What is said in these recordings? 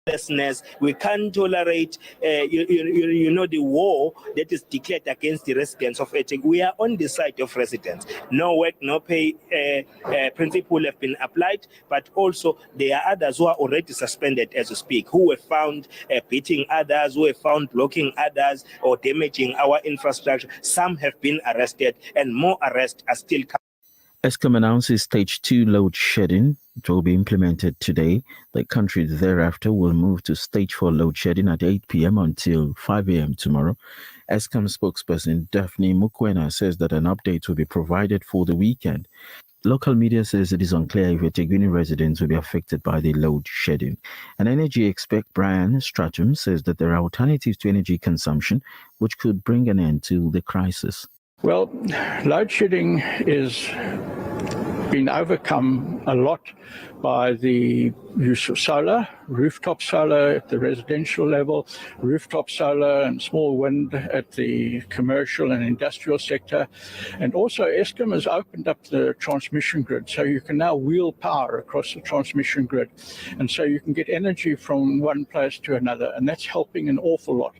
We can't tolerate, the war that is declared against the residents of Echek. We are on the side of residents. No work, no pay principle have been applied, but also there are others who are already suspended as we speak, who were found beating others, who were found blocking others or damaging our infrastructure. Some have been arrested and more arrests are still coming. Eskom announces stage 2 load shedding. It will be implemented today. The country thereafter will move to stage 4 load shedding at 8 p.m. until 5 a.m. tomorrow. Eskom spokesperson Daphne Mukwena says that an update will be provided for the weekend. Local media says it is unclear if eThekwini residents will be affected by the load shedding. An energy expert, Brian Stratum, says that there are alternatives to energy consumption which could bring an end to the crisis. Well, load shedding is been overcome a lot by the use of solar, rooftop solar at the residential level, rooftop solar and small wind at the commercial and industrial sector. And also Eskom has opened up the transmission grid, so you can now wheel power across the transmission grid. And so you can get energy from one place to another, and that's helping an awful lot.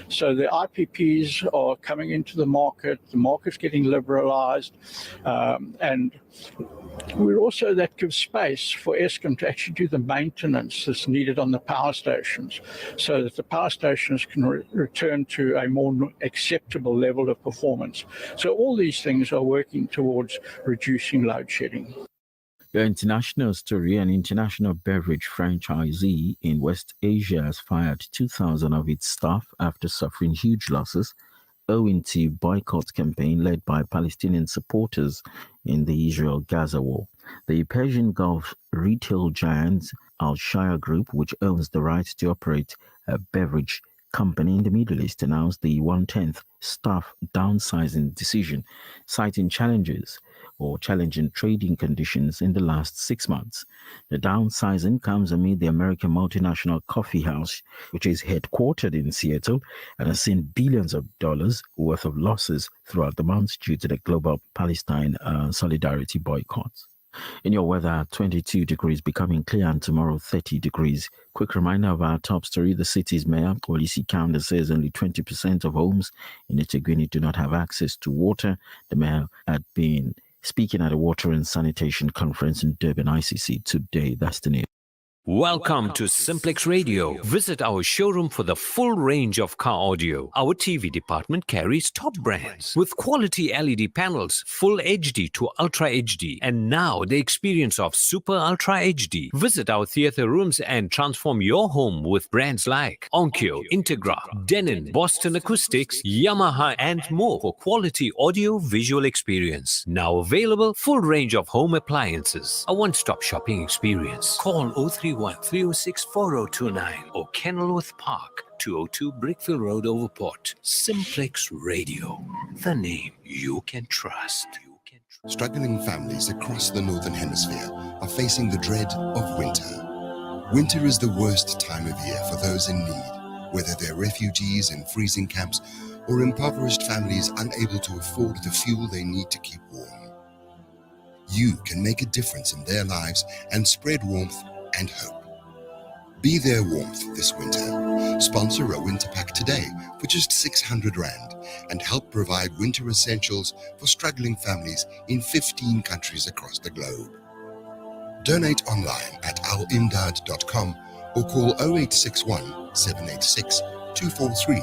So the IPPs are coming into the market's getting liberalized, and we're also, that gives space for Eskom to actually do the maintenance that's needed on the power stations so that the power stations can return to a more acceptable level of performance. So all these things are working towards reducing load shedding. Your international story: an international beverage franchisee in West Asia has fired 2,000 of its staff after suffering huge losses owing to boycott campaign led by Palestinian supporters in the Israel-Gaza war. The Persian Gulf retail giant Al-Shaya Group, which owns the right to operate a beverage company in the Middle East, announced the 1/10 staff downsizing decision, citing challenging trading conditions in the last 6 months. The downsizing comes amid the American multinational coffee house, which is headquartered in Seattle and has seen billions of dollars worth of losses throughout the months due to the global Palestine solidarity boycotts. In your weather, 22 degrees becoming clear, and tomorrow 30 degrees. Quick reminder of our top story: the city's mayor, Olisi Kanda, says only 20% of homes in eThekwini do not have access to water. The mayor had been speaking at a water and sanitation conference in Durban, ICC today. That's the news. Welcome to Simplex Radio. Visit our showroom for the full range of car audio. Our TV department carries top brands with quality LED panels, full HD to Ultra HD, and now the experience of Super Ultra HD. Visit our theater rooms and transform your home with brands like Onkyo, Integra, Denon, Boston Acoustics, Yamaha, and more for quality audio visual experience. Now available, full range of home appliances. A one-stop shopping experience. Call 031-306-4029 or Kenilworth Park, 202 Brickville Road, Overport. Simplex Radio, the name you can trust. Struggling families across the Northern Hemisphere are facing the dread of winter. Winter is the worst time of year for those in need, whether they're refugees in freezing camps or impoverished families unable to afford the fuel they need to keep warm. You can make a difference in their lives and spread warmth and hope. Be their warmth this winter. Sponsor a winter pack today for just 600 Rand and help provide winter essentials for struggling families in 15 countries across the globe. Donate online at alimdad.com or call 0861 786 243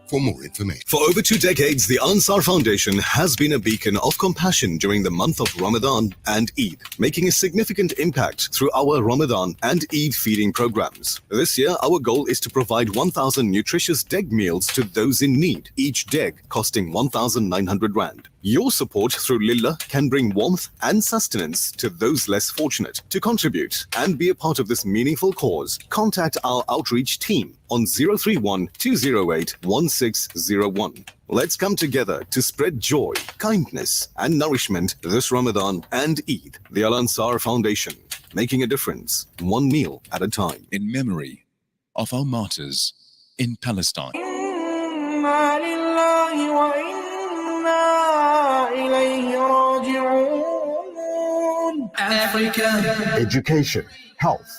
for more information. For over 2 decades, the Ansar Foundation has been a beacon of compassion during the month of Ramadan and Eid, making a significant impact through our Ramadan and Eid feeding programs. This year, our goal is to provide 1,000 nutritious deg meals to those in need, each deg costing 1,900 Rand. Your support through Lillah can bring warmth and sustenance to those less fortunate. To contribute and be a part of this meaningful cause, contact our outreach team on 031 208 1601. Let's come together to spread joy, kindness, and nourishment this Ramadan and Eid. The Al Ansar Foundation, making a difference, one meal at a time. In memory of our martyrs in Palestine. Africa. Education, health,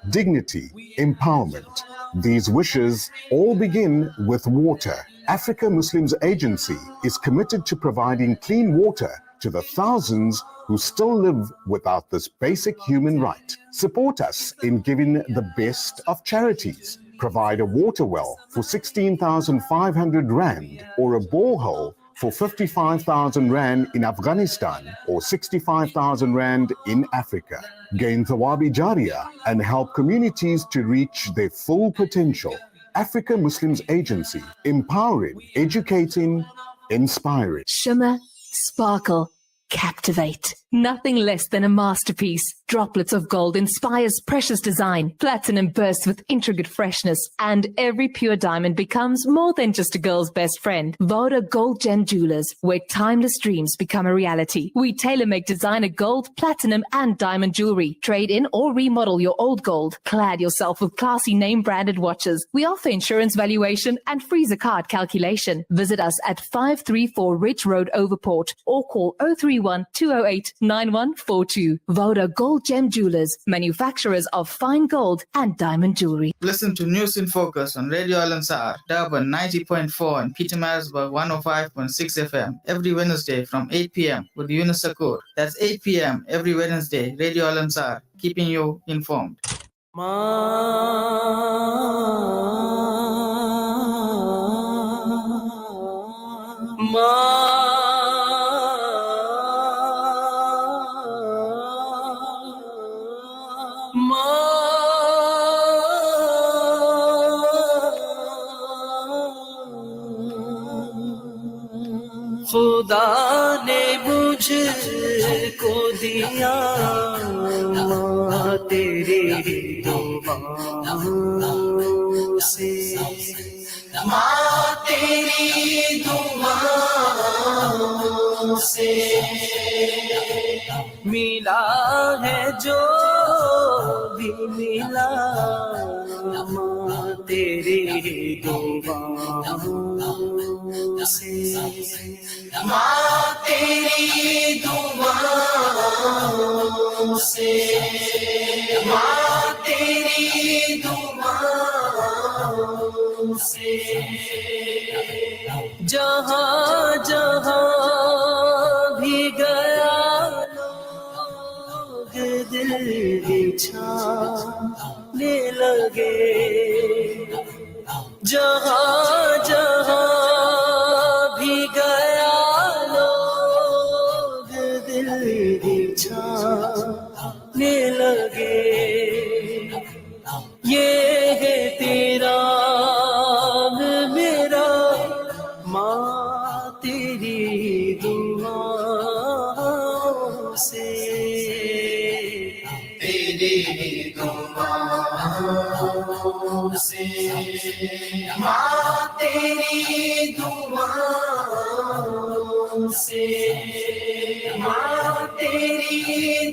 dignity, empowerment. These wishes all begin with water. Africa Muslims Agency is committed to providing clean water to the thousands who still live without this basic human right. Support us in giving the best of charities. Provide a water well for 16,500 rand or a borehole for 55,000 rand in Afghanistan or 65,000 rand in Africa. Gain Thawabi Jariyah and help communities to reach their full potential. Africa Muslims Agency, empowering, educating, inspiring. Shimmer, sparkle, captivate. Nothing less than a masterpiece. Droplets of gold inspires precious design. Platinum bursts with intricate freshness. And every pure diamond becomes more than just a girl's best friend. Voda Gold Gem Jewelers, where timeless dreams become a reality. We tailor-make designer gold, platinum, and diamond jewelry. Trade in or remodel your old gold. Clad yourself with classy name-branded watches. We offer insurance valuation and free zakat calculation. Visit us at 534 Ridge Road, Overport, or call 031 208 9142. Voda Gold Gem Jewelers, manufacturers of fine gold and diamond jewelry. Listen to News in Focus on Radio Al-Ansar, Durban 90.4 and Petermarisburg 105.6 FM every Wednesday from 8 p.m. with Yunus Sacoor. That's 8 p.m. every Wednesday. Radio Al-Ansar, keeping you informed. خدا نے مجھ کو دیا ماں تیری دعاؤں سے، ماں تیری دعاؤں سے ملا ہے جو بھی ملا، ماں تیری دعاؤں سے، ماں تیری دعاؤں سے، ماں تیری دعاؤں سے جہاں جہاں بھی گیا لوگ دل بچھانے لگے، جہاں جہاں بھی گیا لوگ دل بچھانے لگے، یہ ہے تیرا میرا ماں تیری دعاؤں سے، تیری دعاؤں سے، ماں تیری دعاؤں سے، ماں تیری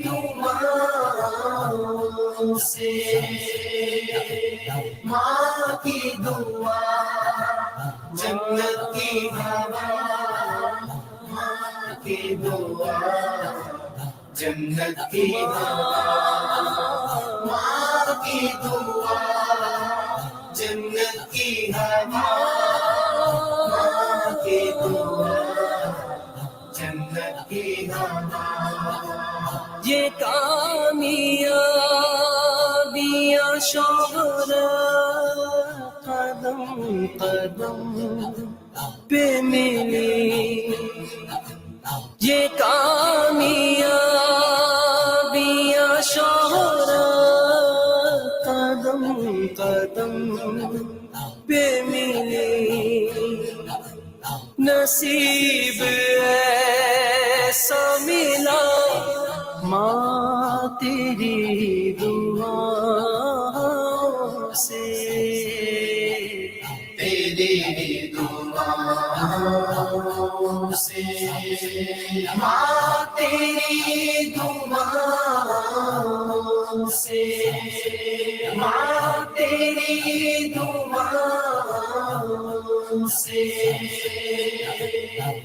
دعاؤں سے، ماں کی دعا جنت کی ہوا، ماں کی دعا جنت کی ہوا، ماں کی دعا جنت کی ہوا، ماں کی دعا جنت کی ہوا، یہ کامیابیاں شہرت قدم قدم پہ ملی، یہ کامیابیاں شہرت قدم قدم پہ ملی، نصیب ایسا ملا ماں تیری دعاؤں سے، تیری دعاؤں سے، ماں تیری دعاؤں سے، ماں تیری دعاؤں سے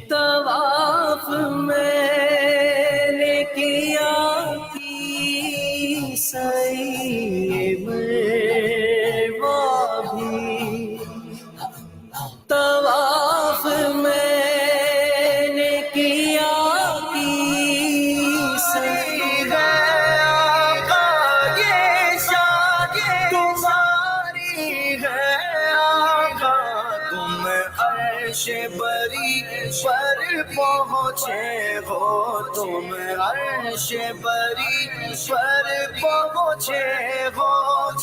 طواف میں نے کیا کی سعی अर्शे बरी पर पहुँचे हो तुम अर्शे बरी पर पहुँचे हो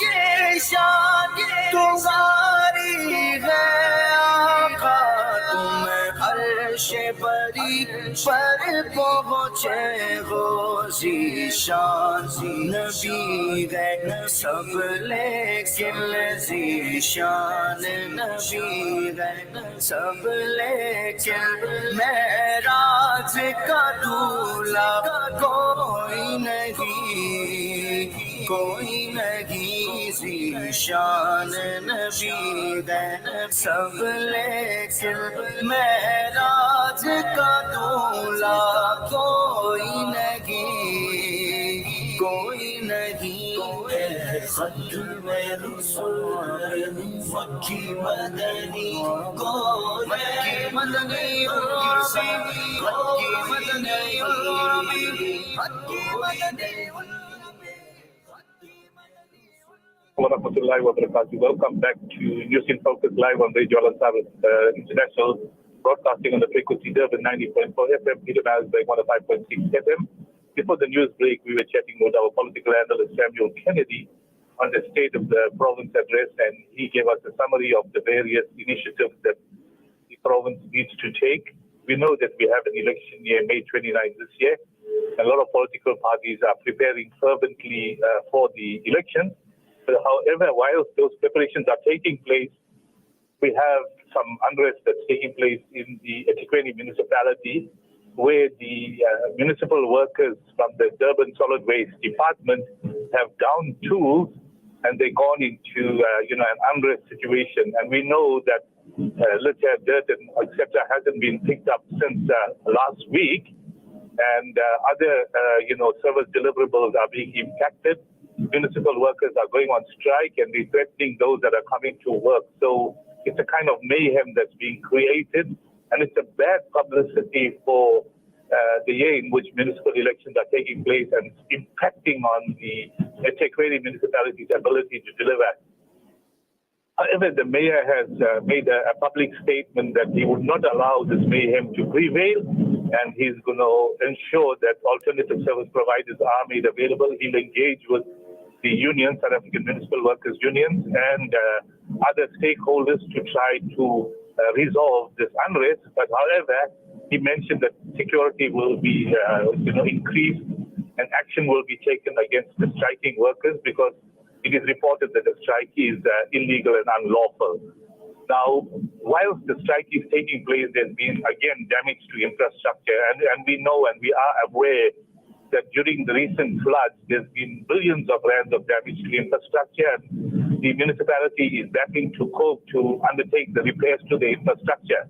ये शान तुम्हारी है आका तुम अर्शे बरी पर पहुँचे हो ज़ीशान नबी है सब लेकिन ज़ीशान नबी है सब लेकिन मेराज का दूल्हा कोई नहीं ज़ीशान नबी है सब लेकिन मेराज का दूल्हा कोई नहीं खत्म रसूल मक्की मदनी मक्की Madani Warahmatullahi wabarakatuh. Welcome back to News in Focus live on Radio Al-Ansar International, broadcasting on the frequency Durban 90.4 FM, Petermaritzburg 105.6 FM. Before the news break, we were chatting with our political analyst Samuel Kennedy on the state of the province address, and he gave us a summary of the various initiatives that the province needs to take. We know that we have an election year, May 29 this year. A lot of political parties are preparing fervently for the election. However, while those preparations are taking place, we have some unrest that's taking place in the eThekwini municipality, where the municipal workers from the Durban Solid Waste Department have downed tools and they've gone into an unrest situation. And we know that litter, dirt, and etc. hasn't been picked up since last week, and other service deliverables are being impacted. Municipal workers are going on strike and they're threatening those that are coming to work. So it's a kind of mayhem that's being created, and it's a bad publicity for the year in which municipal elections are taking place, and it's impacting on the eThekwini municipality's ability to deliver. However, the mayor has made a public statement that he would not allow this mayhem to prevail, and he's going to ensure that alternative service providers are made available. He'll engage with the unions, South African Municipal Workers Unions, and other stakeholders to try to resolve this unrest. But however, he mentioned that security will be increased and action will be taken against the striking workers, because it is reported that the strike is illegal and unlawful. Now, whilst the strike is taking place, there's been, again, damage to infrastructure. And we know and we are aware that during the recent floods, there's been billions of rands of damage to infrastructure. And the municipality is battling to cope to undertake the repairs to the infrastructure.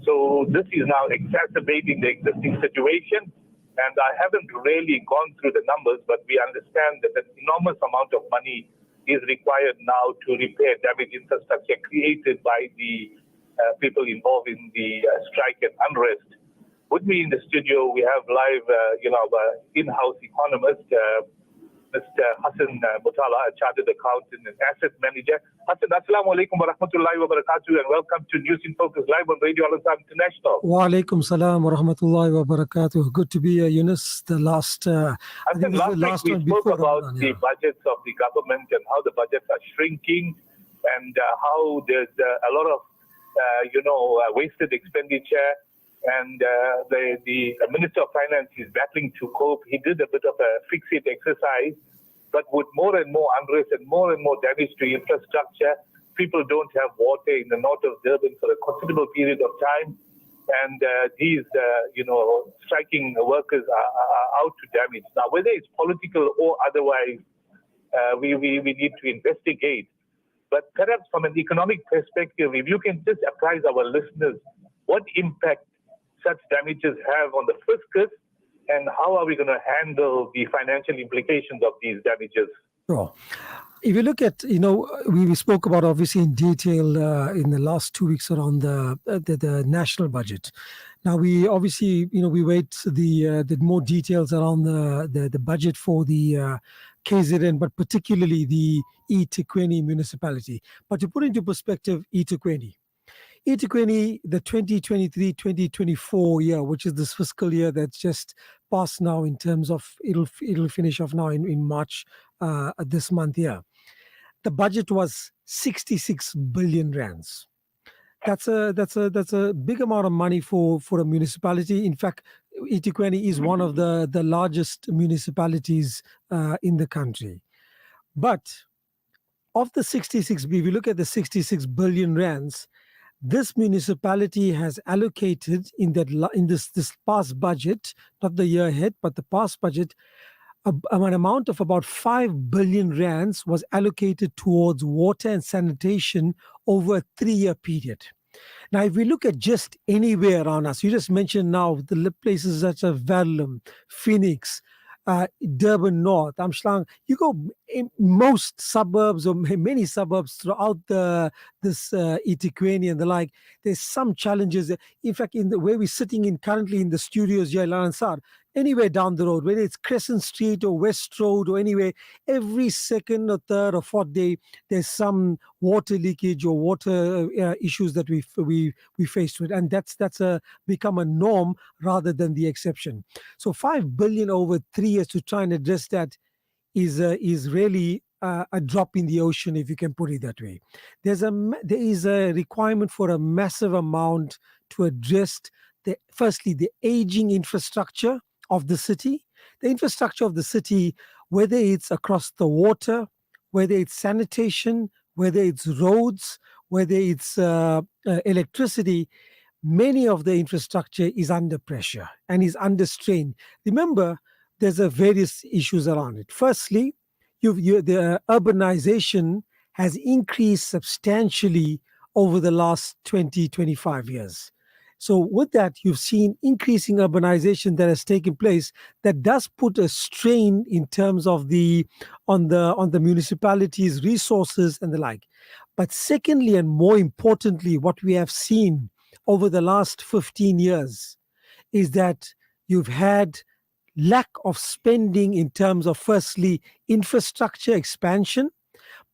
So this is now exacerbating the existing situation. And I haven't really gone through the numbers, but we understand that an enormous amount of money is required now to repair damaged infrastructure created by the people involved in the strike and unrest. With me in the studio, we have live, in-house economist, Mr. Hassan Mutala, a chartered accountant and asset manager. Hassan, assalamu alaikum wa rahmatullahi wa barakatuh, and welcome to News in Focus live on Radio Al-Ansar International. Wa alaikum salam wa rahmatullahi wa barakatuh. Good to be here, Yunus. The last, Hassan, last week we spoke about the budgets of the government and how the budgets are shrinking, and how there's a lot of, wasted expenditure. And the Minister of Finance is battling to cope. He did a bit of a fix-it exercise, but with more and more unrest and more damage to infrastructure, people don't have water in the north of Durban for a considerable period of time. And these, striking workers are out to damage. Now, whether it's political or otherwise, we need to investigate. But perhaps from an economic perspective, if you can just apprise our listeners what impact such damages have on the fiscus, and how are we going to handle the financial implications of these damages? Sure. If you look at, we spoke about obviously in detail in the last 2 weeks around the national budget. Now we obviously, we wait the more details around the budget for the KZN, but particularly the eThekwini municipality. But to put into perspective, eThekwini eThekwini, the 2023-2024 year, which is this fiscal year that's just passed now, in terms of it'll finish off now in March this month here. The budget was 66 billion rands. That's a big amount of money for a municipality. In fact, eThekwini is one of the largest municipalities in the country. But of the 66, if you look at the 66 billion rands, this municipality has allocated in this past budget, not the year ahead, but the past budget, an amount of about 5 billion rands was allocated towards water and sanitation over a 3-year period. Now, if we look at just anywhere around us, you just mentioned now the places such as Verulam, Phoenix, Durban North, Amsterdam. You go in most suburbs or many suburbs throughout this eThekwini and the like. There's some challenges. In fact, in the where we're sitting in currently in the studios here, Lansar, anywhere down the road, whether it's Crescent Street or West Road or anywhere, every second or third or fourth day, there's some water leakage or water issues that we faced with, and that's become a norm rather than the exception. So 5 billion over 3 years to try and address that is really a drop in the ocean, if you can put it that way. There is a requirement for a massive amount to address firstly the aging infrastructure of the city. The infrastructure of the city, whether it's across the water, whether it's sanitation, whether it's roads, whether it's electricity, many of the infrastructure is under pressure and is under strain. Remember, there's various issues around it. Firstly, the urbanization has increased substantially over the last 20, 25 years. So with that, you've seen increasing urbanization that has taken place that does put a strain in terms of on the municipalities' resources and the like. But secondly, and more importantly, what we have seen over the last 15 years is that you've had lack of spending in terms of, firstly, infrastructure expansion,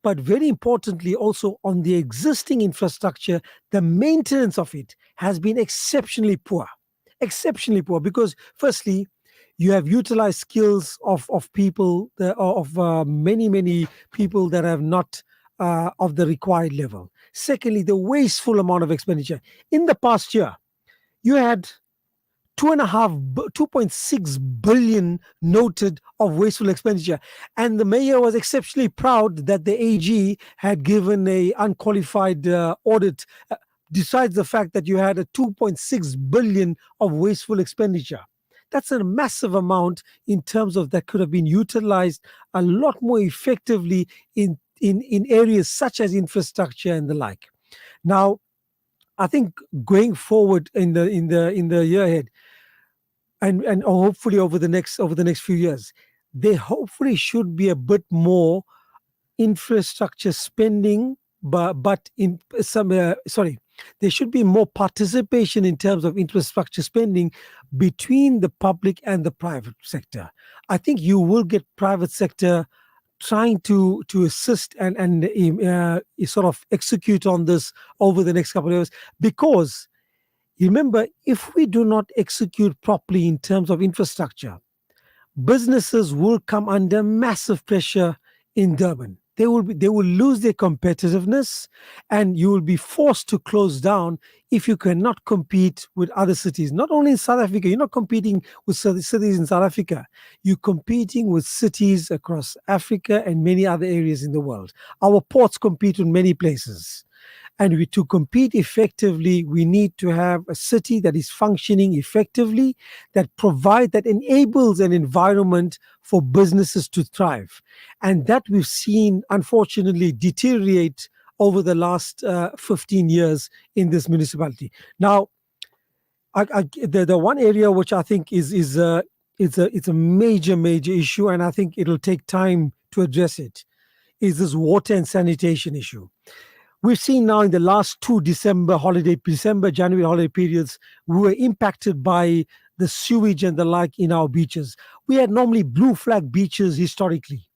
but very importantly also on the existing infrastructure, the maintenance of it has been exceptionally poor, because firstly, you have utilized skills of people, many people that have not of the required level. Secondly, the wasteful amount of expenditure. In the past year, you had 2.6 billion noted of wasteful expenditure, and the mayor was exceptionally proud that the AG had given a unqualified audit. Besides the fact that you had a 2.6 billion of wasteful expenditure, that's a massive amount in terms of that could have been utilized a lot more effectively in areas such as infrastructure and the like. Now, I think going forward in the year ahead, and hopefully over the next few years, there hopefully should be a bit more infrastructure spending, but in some there should be more participation in terms of infrastructure spending between the public and the private sector. I think you will get private sector trying to assist and sort of execute on this over the next couple of years, because remember, if we do not execute properly in terms of infrastructure, businesses will come under massive pressure in Durban. They will lose their competitiveness, and you will be forced to close down if you cannot compete with other cities. Not only in South Africa, you're not competing with cities in South Africa. You're competing with cities across Africa and many other areas in the world. Our ports compete in many places. And to compete effectively, we need to have a city that is functioning effectively, that enables an environment for businesses to thrive. And that we've seen, unfortunately, deteriorate over the last 15 years in this municipality. Now, the one area which I think is a major issue, and I think it'll take time to address it, is this water and sanitation issue. We've seen now in the last two December, January holiday periods, we were impacted by the sewage and the like in our beaches. We had normally blue flag beaches historically.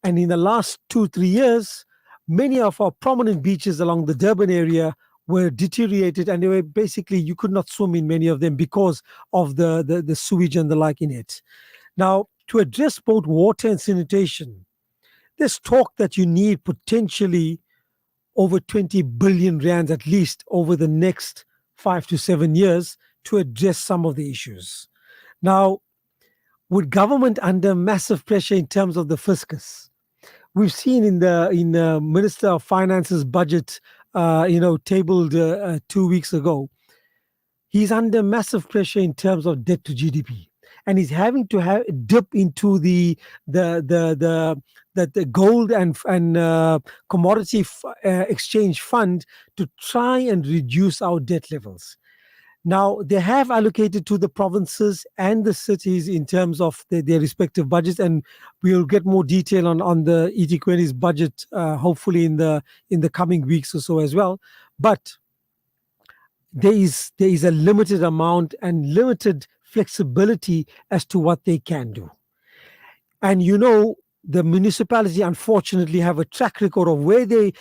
And in the last 2-3 years, many of our prominent beaches along the Durban area were deteriorated, and they were basically, you could not swim in many of them because of the sewage and the like in it. Now, to address both water and sanitation, there's talk that you need potentially over 20 billion rands at least over the next 5 to 7 years to address some of the issues. Now, with government under massive pressure in terms of the fiscus, we've seen in the Minister of Finance's budget, tabled 2 weeks ago, he's under massive pressure in terms of debt to GDP, and he's having to dip into the gold and commodity exchange fund to try and reduce our debt levels. Now, they have allocated to the provinces and the cities in terms of their respective budgets, and we'll get more detail on the ET20's budget hopefully in the coming weeks or so as well. But there is a limited amount and limited flexibility as to what they can do. And the municipality unfortunately have a track record of where they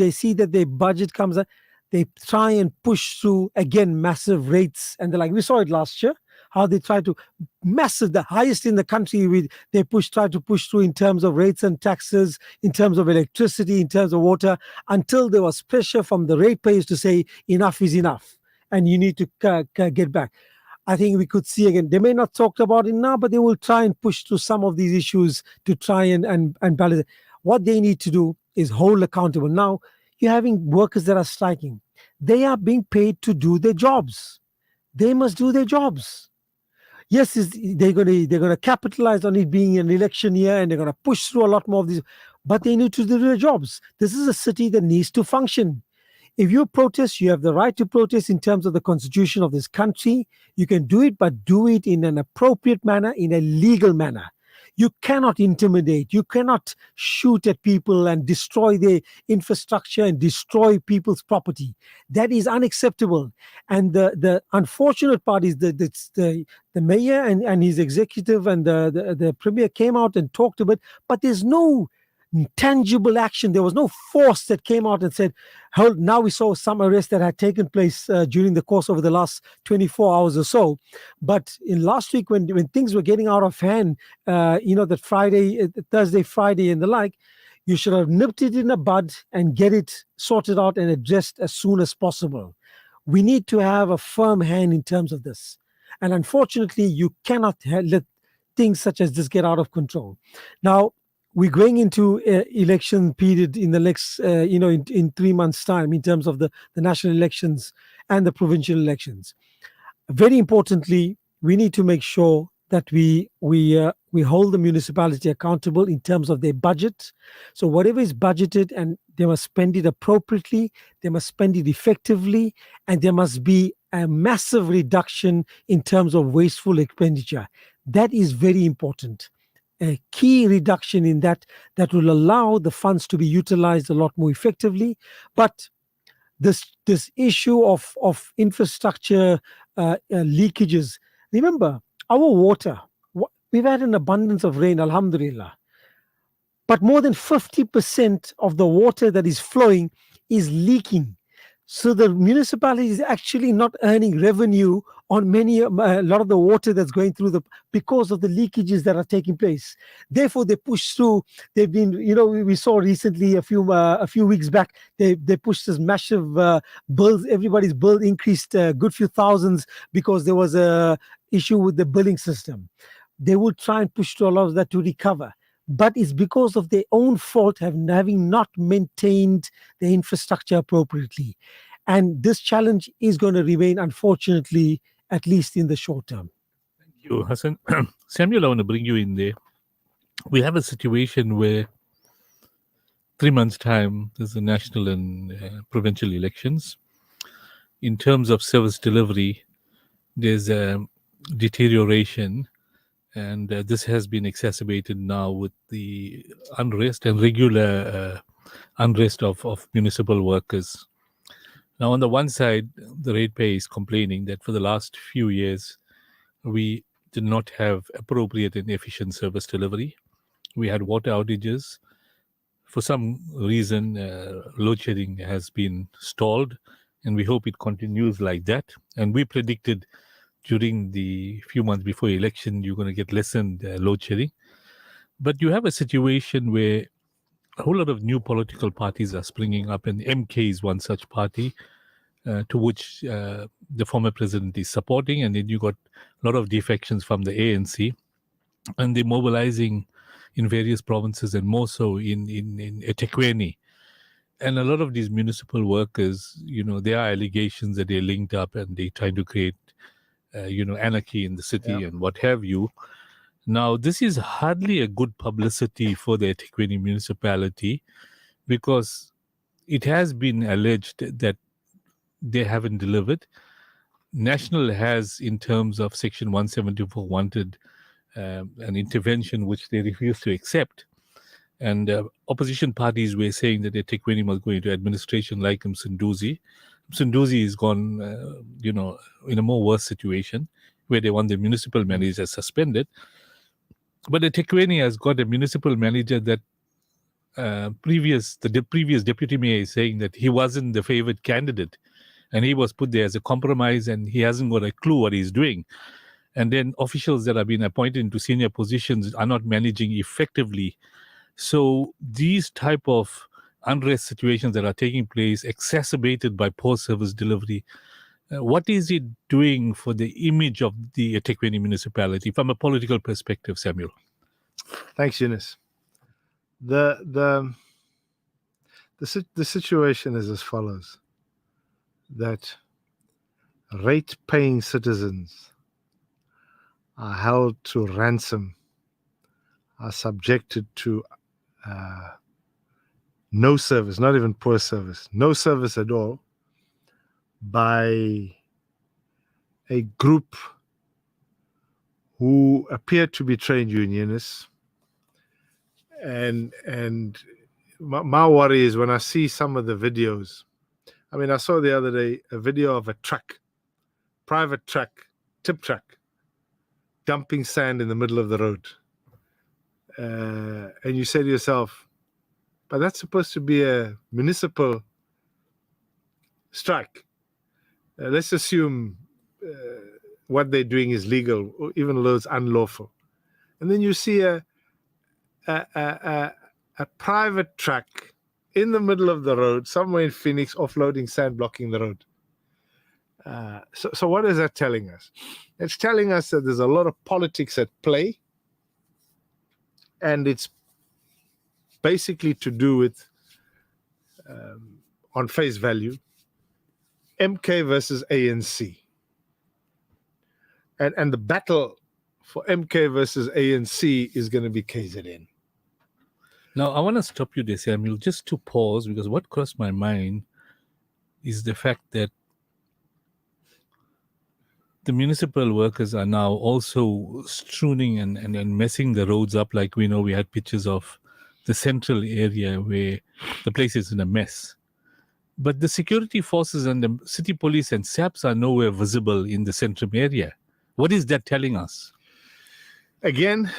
see that their budget comes up, they try and push through again massive rates, and we saw it last year, how they try to the highest in the country, try to push through in terms of rates and taxes, in terms of electricity, in terms of water, until there was pressure from the ratepayers to say enough is enough and you need to get back. I think we could see again, they may not talk about it now, but they will try and push through some of these issues to try and balance it. What they need to do is hold accountable. Now, you're having workers that are striking. They are being paid to do their jobs. They must do their jobs. Yes, they're going to capitalize on it being an election year, and they're going to push through a lot more of these, but they need to do their jobs. This is a city that needs to function. If you protest, you have the right to protest in terms of the constitution of this country. You can do it, but do it in an appropriate manner, in a legal manner. You cannot intimidate. You cannot shoot at people and destroy their infrastructure and destroy people's property. That is unacceptable. And the unfortunate part is that the mayor and his executive and the premier came out and talked about it, but there's no tangible action. There was no force that came out and said, now we saw some arrests that had taken place during the course of the last 24 hours or so. But in last week, when things were getting out of hand, that Friday, Thursday, Friday and the like, you should have nipped it in the bud and get it sorted out and addressed as soon as possible. We need to have a firm hand in terms of this. And unfortunately, you cannot let things such as this get out of control. Now, we're going into election period in the next, in 3 months' time in terms of the national elections and the provincial elections. Very importantly, we need to make sure that we hold the municipality accountable in terms of their budget. So whatever is budgeted, and they must spend it appropriately, they must spend it effectively, and there must be a massive reduction in terms of wasteful expenditure. That is very important. A key reduction in that will allow the funds to be utilized a lot more effectively. But this issue of infrastructure leakages, remember, our water, we've had an abundance of rain, alhamdulillah, but more than 50% of the water that is flowing is leaking. So the municipality is actually not earning revenue on a lot of the water that's going through because of the leakages that are taking place. Therefore, they push through. They've been, we saw recently a few weeks back, they pushed this massive bills. Everybody's bill increased a good few thousands because there was a issue with the billing system. They will try and push through a lot of that to recover. But it's because of their own fault having not maintained the infrastructure appropriately. And this challenge is going to remain, unfortunately, at least in the short term. Thank you, Hassan. Samuel, I want to bring you in there. We have a situation where 3 months' time, there's the national and provincial elections. In terms of service delivery, there's a deterioration. And this has been exacerbated now with the unrest and regular unrest of municipal workers. Now, on the one side, the ratepayer is complaining that for the last few years, we did not have appropriate and efficient service delivery. We had water outages. For some reason, load shedding has been stalled, and we hope it continues like that. And we predicted during the few months before election, you're going to get lessened load shedding. But you have a situation where a whole lot of new political parties are springing up, and MK is one such party to which the former president is supporting. And then you got a lot of defections from the ANC, and they're mobilizing in various provinces and more so in eThekwini. And a lot of these municipal workers, there are allegations that they're linked up and they're trying to create, anarchy in the city and what have you. Now, this is hardly a good publicity for the eThekwini municipality, because it has been alleged that they haven't delivered. National has, in terms of Section 174, wanted an intervention which they refused to accept. And opposition parties were saying that eThekwini must go into administration like Msunduzi. Msunduzi is gone, in a more worse situation where they want the municipal manager suspended. But eThekwini has got a municipal manager that the previous deputy mayor is saying that he wasn't the favored candidate, and he was put there as a compromise, and he hasn't got a clue what he's doing. And then officials that have been appointed into senior positions are not managing effectively. So these type of unrest situations that are taking place, exacerbated by poor service delivery, what is it doing for the image of the eThekwini municipality from a political perspective, Samuel? Thanks, Yunus. The situation is as follows: that rate-paying citizens are held to ransom, are subjected to no service, not even poor service, no service at all, by a group who appear to be trade unionists. And my worry is when I see some of the videos. I mean, I saw the other day a video of a truck, private truck, tip truck, dumping sand in the middle of the road. And you say to yourself, but that's supposed to be a municipal strike. Let's assume what they're doing is legal, or even though it's unlawful. And then you see a private truck in the middle of the road, somewhere in Phoenix, offloading sand, blocking the road. So what is that telling us? It's telling us that there's a lot of politics at play, and it's basically to do with, on face value, MK versus ANC. And the battle for MK versus ANC is going to be KZN. Now, I want to stop you there, Samuel, just to pause, because what crossed my mind is the fact that the municipal workers are now also stewing and messing the roads up. Like we know, we had pictures of the central area where the place is in a mess. But the security forces and the city police and SAPs are nowhere visible in the centrum area. What is that telling us? Again,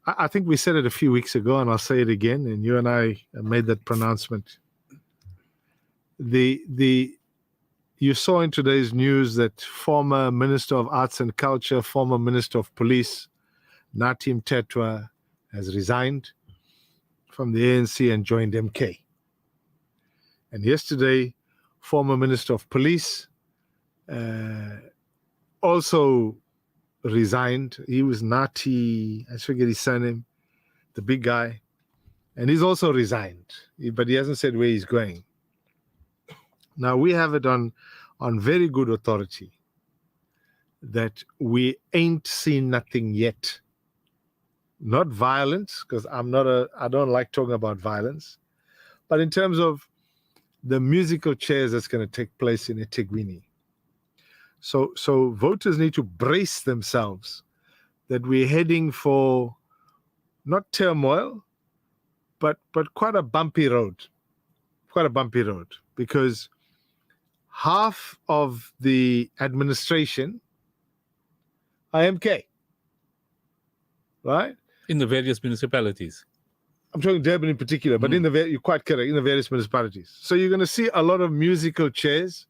I think we said it a few weeks ago, and I'll say it again, and you and I made that pronouncement. You saw in today's news that former Minister of Arts and Culture, former Minister of Police, Natim Tetwa, has resigned from the ANC and joined MK. And yesterday, former Minister of Police also resigned. He was Nati, I forget his surname, the big guy. And he's also resigned, but he hasn't said where he's going. Now, we have it on very good authority that we ain't seen nothing yet. Not violence, because I don't like talking about violence, but in terms of the musical chairs that's going to take place in eThekwini. So voters need to brace themselves that we're heading for not turmoil, but quite a bumpy road. Quite a bumpy road, because half of the administration are MK, right? In the various municipalities. I'm talking Durban in particular, but you're quite correct, in the various municipalities. So you're going to see a lot of musical chairs.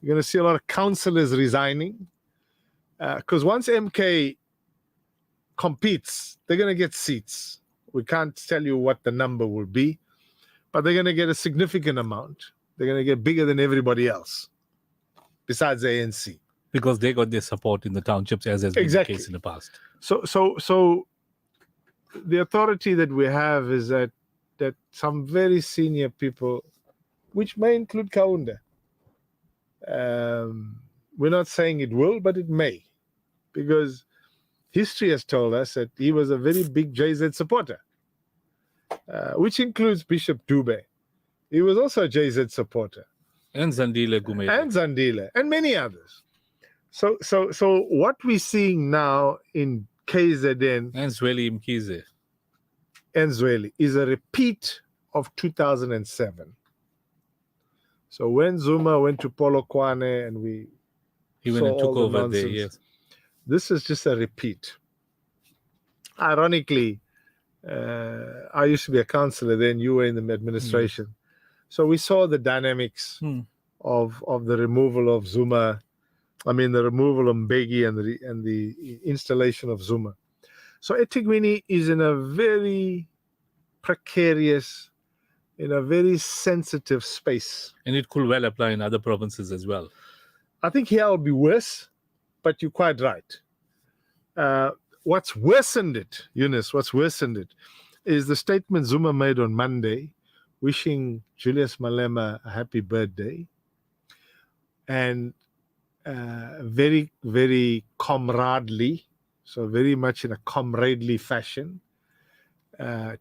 You're going to see a lot of councillors resigning. Because once MK competes, they're going to get seats. We can't tell you what the number will be, but they're going to get a significant amount. They're going to get bigger than everybody else, besides the ANC. Because they got their support in the townships, as has been the case in the past. So the authority that we have is that some very senior people, which may include Kaunda, we're not saying it will, but it may, because history has told us that he was a very big JZ supporter, which includes Bishop Dube. He was also a JZ supporter. And Zandile Gumede. And Zandile, and many others. So what we're seeing now in KZN and Zweli Mkhize and Zweli is a repeat of 2007. So when Zuma went to Polokwane and he went and took over there, yes. This is just a repeat. Ironically, I used to be a councillor then, you were in the administration. So we saw the dynamics of the removal of Zuma, the removal of Mbeki and the installation of Zuma. So eThekwini is in a very precarious, in a very sensitive space. And it could well apply in other provinces as well. I think here will be worse, but you're quite right. What's worsened it, Yunus, is the statement Zuma made on Monday, wishing Julius Malema a happy birthday, and very, very comradely, so very much in a comradely fashion,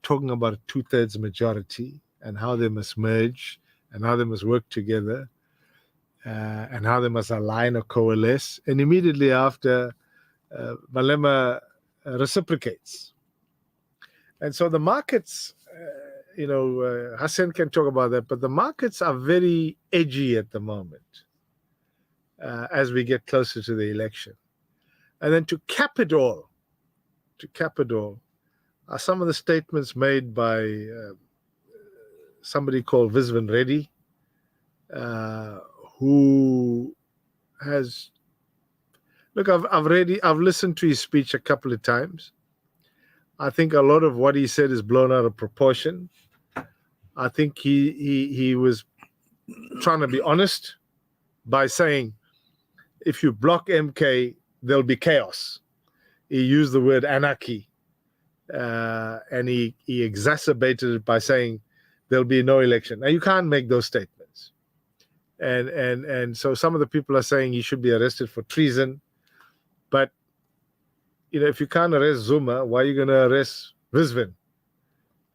talking about a 2/3 majority and how they must merge and how they must work together and how they must align or coalesce. And immediately after, Malema reciprocates. And so the markets, Hassan can talk about that, but the markets are very edgy at the moment as we get closer to the election. And then to cap it all, are some of the statements made by somebody called Viswan Reddy, who has... Look, I've listened to his speech a couple of times. I think a lot of what he said is blown out of proportion. I think he was trying to be honest by saying, if you block MK, there'll be chaos. He used the word anarchy, and he exacerbated it by saying there'll be no election. Now, you can't make those statements. And so some of the people are saying he should be arrested for treason. But, if you can't arrest Zuma, why are you going to arrest Viswan?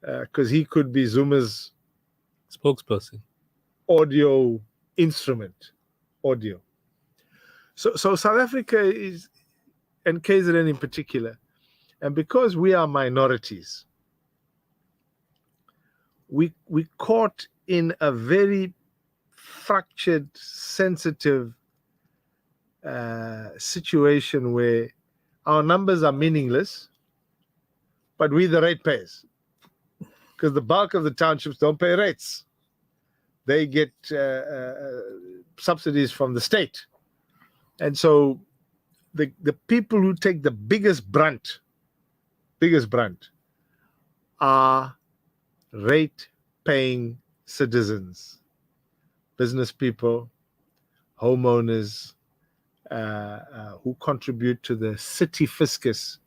Because he could be Zuma's spokesperson. Audio instrument. Audio. So South Africa is, and KZN in particular, and because we are minorities, we caught in a very fractured, sensitive situation where our numbers are meaningless, but we the ratepayers, because the bulk of the townships don't pay rates. They get subsidies from the state. And so the people who take the biggest brunt are rate-paying citizens, business people, homeowners, who contribute to the city fiscus,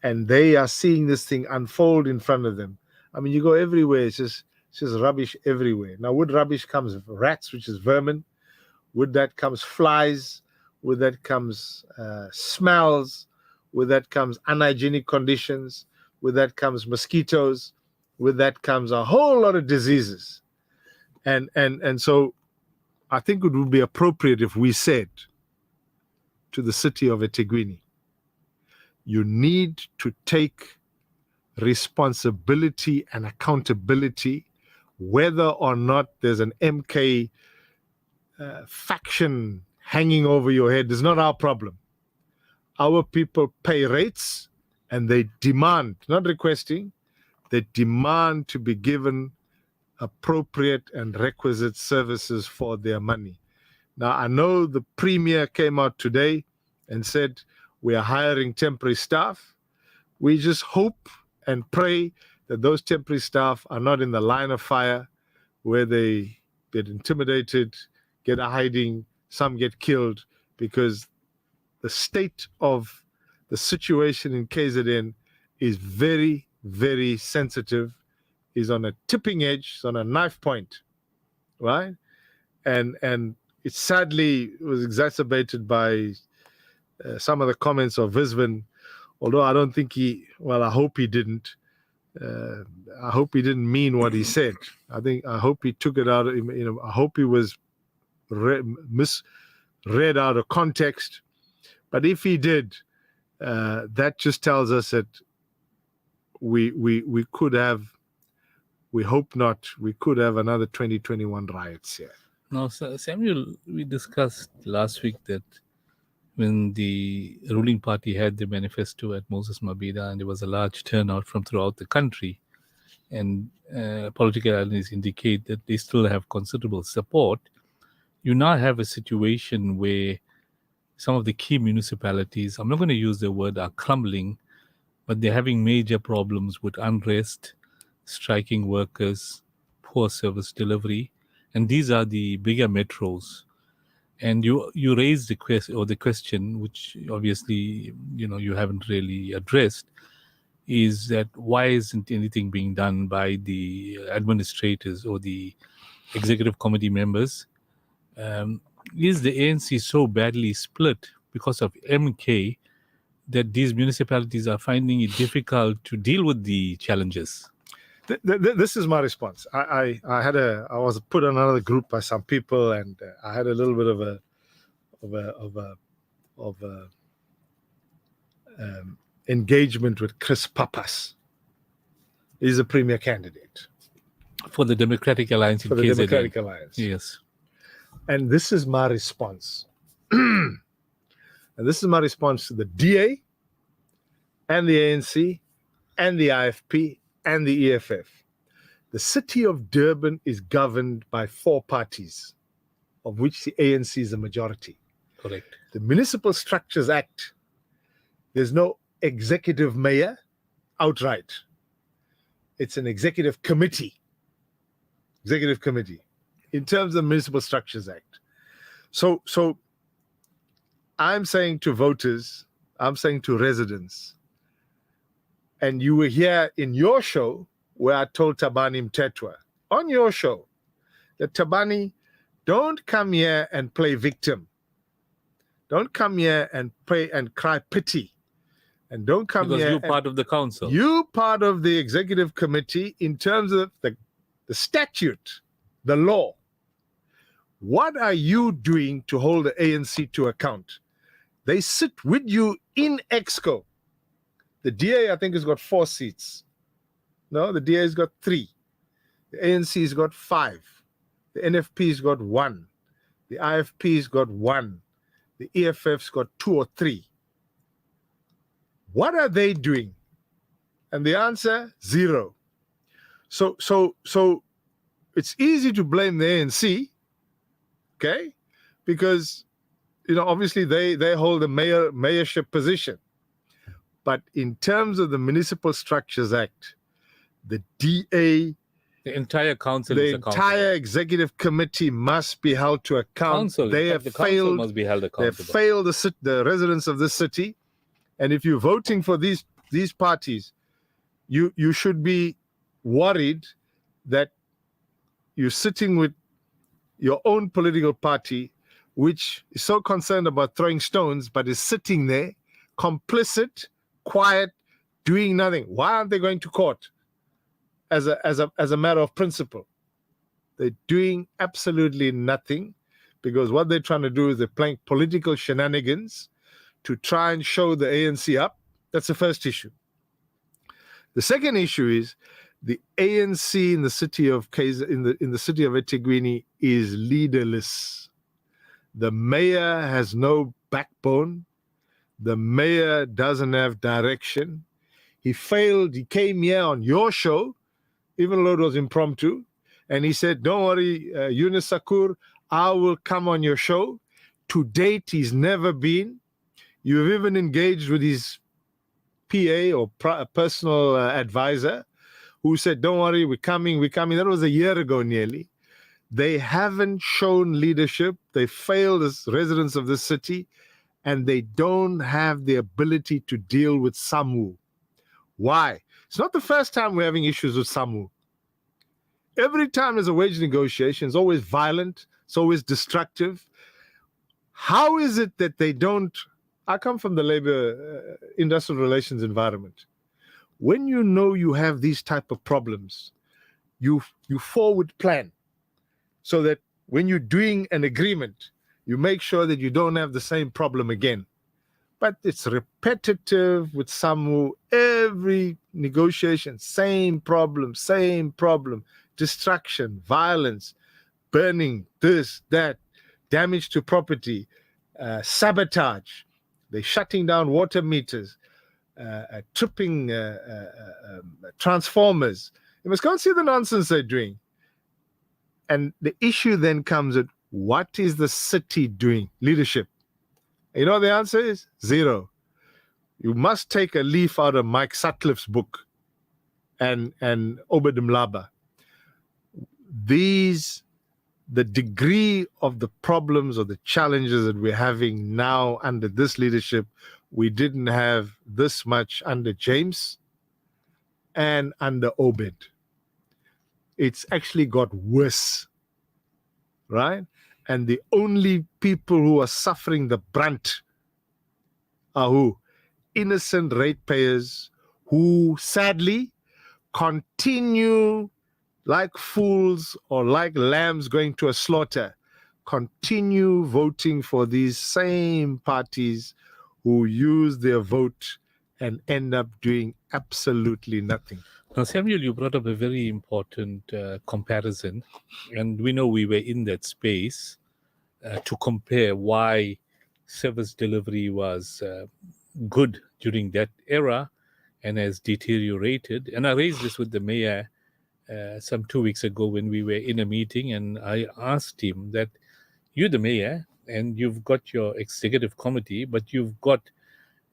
and they are seeing this thing unfold in front of them. You go everywhere, it's just rubbish everywhere. Now, with rubbish comes rats, which is vermin. With that comes flies. With that comes smells. With that comes unhygienic conditions. With that comes mosquitoes. With that comes a whole lot of diseases. And so I think it would be appropriate if we said to the city of eThekwini, you need to take responsibility and accountability, whether or not there's an MK faction hanging over your head is not our problem. Our people pay rates and they demand, not requesting, They demand to be given appropriate and requisite services for their money. Now, I know the Premier came out today and said we are hiring temporary staff. We just hope and pray that those temporary staff are not in the line of fire where they get intimidated, get a hiding, some get killed, because the state of the situation in KZN is very, very sensitive, is on a tipping edge, is on a knife point, right? And it sadly was exacerbated by some of the comments of Visvin, although I don't think I hope he didn't. I hope he didn't mean what he said. I hope he took it out of, I hope he was misread out of context. But if he did, that just tells us that we could have, we hope not, we could have another 2021 riots here. Now, Samuel, we discussed last week that when the ruling party had the manifesto at Moses Mabhida and there was a large turnout from throughout the country, and political analysts indicate that they still have considerable support, you now have a situation where some of the key municipalities, I'm not going to use the word are crumbling, but they're having major problems with unrest, striking workers, poor service delivery, and these are the bigger metros. And you raised the question, which obviously you haven't really addressed, is that why isn't anything being done by the administrators or the executive committee members? Is the ANC so badly split because of MK that these municipalities are finding it difficult to deal with the challenges? This is my response. I was put on another group by some people, and I had a little bit of a engagement with Chris Papas. He's a premier candidate for the Democratic Alliance. For the KZN. Democratic Alliance, yes. And this is my response. And this is my response to the DA and the ANC and the IFP and the EFF. The city of Durban is governed by 4 parties, of which the ANC is a majority. Correct. The Municipal Structures Act, there's no executive mayor outright. It's an executive committee. Executive committee in terms of the Municipal Structures Act. So I'm saying to voters, I'm saying to residents, and you were here in your show where I told Tabani Mtetwa, on your show, that Tabani, don't come here and play victim. Don't come here and pray and cry pity. And don't come because here. Because you're part of the council. You part of the executive committee in terms of the statute, the law. What are you doing to hold the ANC to account? They sit with you in EXCO. The DA, I think, has got 4 seats. No, the DA has got 3. The ANC has got 5. The NFP has got 1. The IFP has got 1. The EFF's got 2 or 3. What are they doing? And the answer, 0. So it's easy to blame the ANC, okay? Because, obviously they hold a mayorship position. But in terms of the Municipal Structures Act, the DA, the entire council, the entire executive committee must be held to account. They have failed. Must be held accountable. They have failed the residents of this city, and if you're voting for these parties, you should be worried that you're sitting with your own political party, which is so concerned about throwing stones, but is sitting there complicit, quiet, doing nothing. Why aren't they going to court as a matter of principle? They're doing absolutely nothing, because what they're trying to do is they're playing political shenanigans to try and show the ANC up. That's the first issue. The second issue is the ANC in the city of in the city of eThekwini is leaderless. The mayor has no backbone. The mayor doesn't have direction. He failed. He came here on your show, even though it was impromptu. And he said, don't worry, Yunus Sacoor, I will come on your show. To date, he's never been. You've even engaged with his PA or personal advisor who said, don't worry, we're coming. That was a year ago nearly. They haven't shown leadership. They failed as residents of this city, and they don't have the ability to deal with SAMU. Why? It's not the first time we're having issues with SAMU. Every time there's a wage negotiation, it's always violent, it's always destructive. How is it that they don't? I come from the labor industrial relations environment. When you know you have these type of problems, you forward plan so that when you're doing an agreement, you make sure that you don't have the same problem again. But it's repetitive with SAMU. Every negotiation, same problem, destruction, violence, burning, this, that, damage to property, sabotage. They're shutting down water meters, tripping transformers. You must go and see the nonsense they're doing. And the issue then comes at, what is the city doing? Leadership. You know what the answer is? Zero. You must take a leaf out of Mike Sutcliffe's book and Obed Mlaba. The degree of the problems or the challenges that we're having now under this leadership, we didn't have this much under James and under Obed. It's actually got worse, right? And the only people who are suffering the brunt are who? Innocent ratepayers who sadly continue like fools or like lambs going to a slaughter, continue voting for these same parties who use their vote and end up doing absolutely nothing. Now, Samuel, you brought up a very important comparison, and we know we were in that space to compare why service delivery was good during that era and has deteriorated. And I raised this with the mayor some 2 weeks ago when we were in a meeting, and I asked him that you're the mayor and you've got your executive committee, but you've got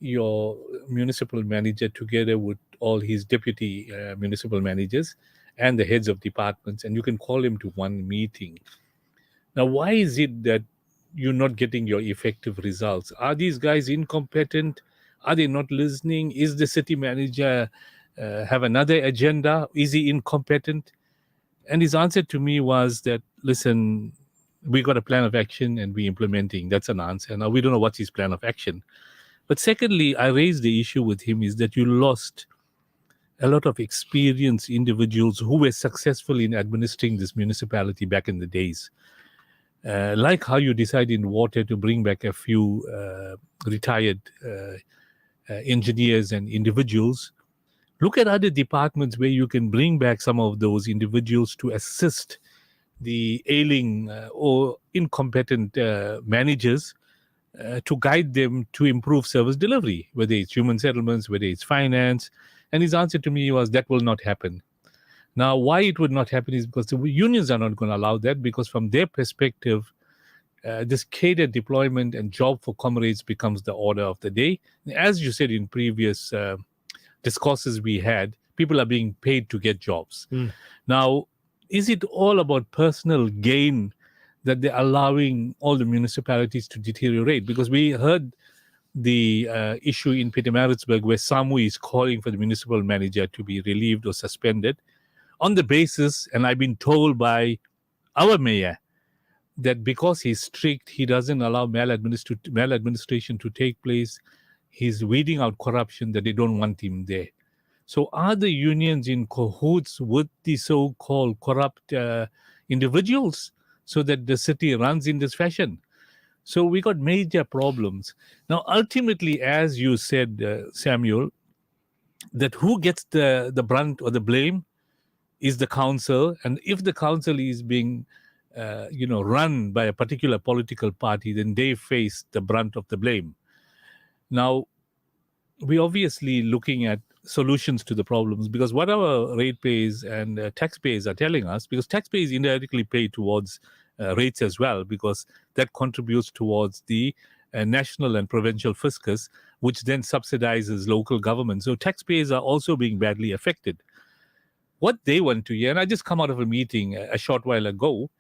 your municipal manager together with all his deputy municipal managers and the heads of departments, and you can call him to one meeting. Now, why is it that you're not getting your effective results? Are these guys incompetent? Are they not listening? Is the city manager have another agenda? Is he incompetent? And his answer to me was that, listen, we got a plan of action and we're implementing. That's an answer. Now, we don't know what's his plan of action. But secondly, I raised the issue with him is that you lost a lot of experienced individuals who were successful in administering this municipality back in the days. Like how you decided in water to bring back a few retired engineers and individuals. Look at other departments where you can bring back some of those individuals to assist the ailing or incompetent managers to guide them to improve service delivery, whether it's human settlements, whether it's finance. And his answer to me was that will not happen. Now, why it would not happen is because the unions are not going to allow that, because from their perspective, this cadre deployment and job for comrades becomes the order of the day. As you said in previous discourses we had, people are being paid to get jobs. Now, is it all about personal gain that they're allowing all the municipalities to deteriorate? Because we heard the issue in Pietermaritzburg where SAMU is calling for the municipal manager to be relieved or suspended on the basis, and I've been told by our mayor, that because he's strict, he doesn't allow maladministration to take place. He's weeding out corruption, that they don't want him there. So are the unions in cahoots with the so-called corrupt individuals so that the city runs in this fashion? So we got major problems. Now, ultimately, as you said, Samuel, that who gets the brunt or the blame is the council. And if the council is being run by a particular political party, then they face the brunt of the blame. Now, we're obviously looking at solutions to the problems, because what our ratepayers and taxpayers are telling us, because taxpayers indirectly pay towards rates as well, because that contributes towards the national and provincial fiscus, which then subsidizes local government. So taxpayers are also being badly affected. What they want to hear, and I just come out of a meeting a short while ago,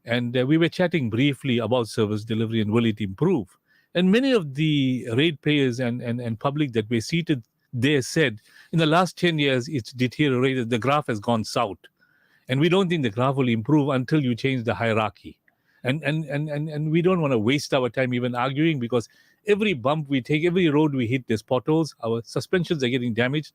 and we were chatting briefly about service delivery and will it improve. And many of the ratepayers and public that were seated there said, in the last 10 years, it's deteriorated. The graph has gone south. And we don't think the graph will improve until you change the hierarchy. And we don't want to waste our time even arguing, because every bump we take, every road we hit, there's potholes, our suspensions are getting damaged,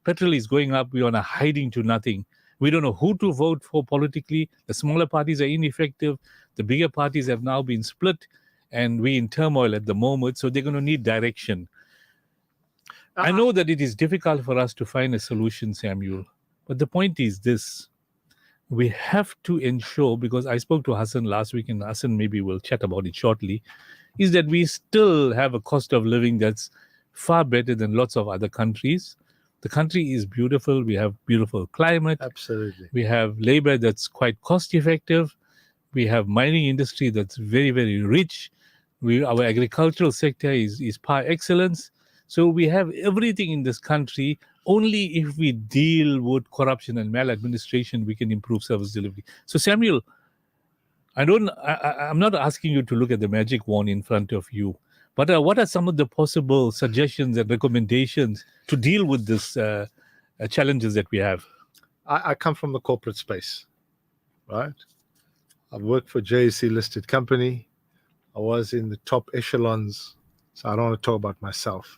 petrol is going up, we are hiding to nothing. We don't know who to vote for politically. The smaller parties are ineffective. The bigger parties have now been split, and we're in turmoil at the moment, so they're going to need direction. I know that it is difficult for us to find a solution, Samuel, but the point is this. We have to ensure, because I spoke to Hassan last week, and Hassan maybe will chat about it shortly, is that we still have a cost of living that's far better than lots of other countries. The country is beautiful. We have beautiful climate. Absolutely. We have labor that's quite cost effective. We have mining industry that's very, very rich. Our agricultural sector is par excellence. So we have everything in this country. Only if we deal with corruption and maladministration, we can improve service delivery. So Samuel, I'm not asking you to look at the magic wand in front of you, but what are some of the possible suggestions and recommendations to deal with this challenges that we have? I come from the corporate space, right? I've worked for JSC listed company. I was in the top echelons, so I don't want to talk about myself.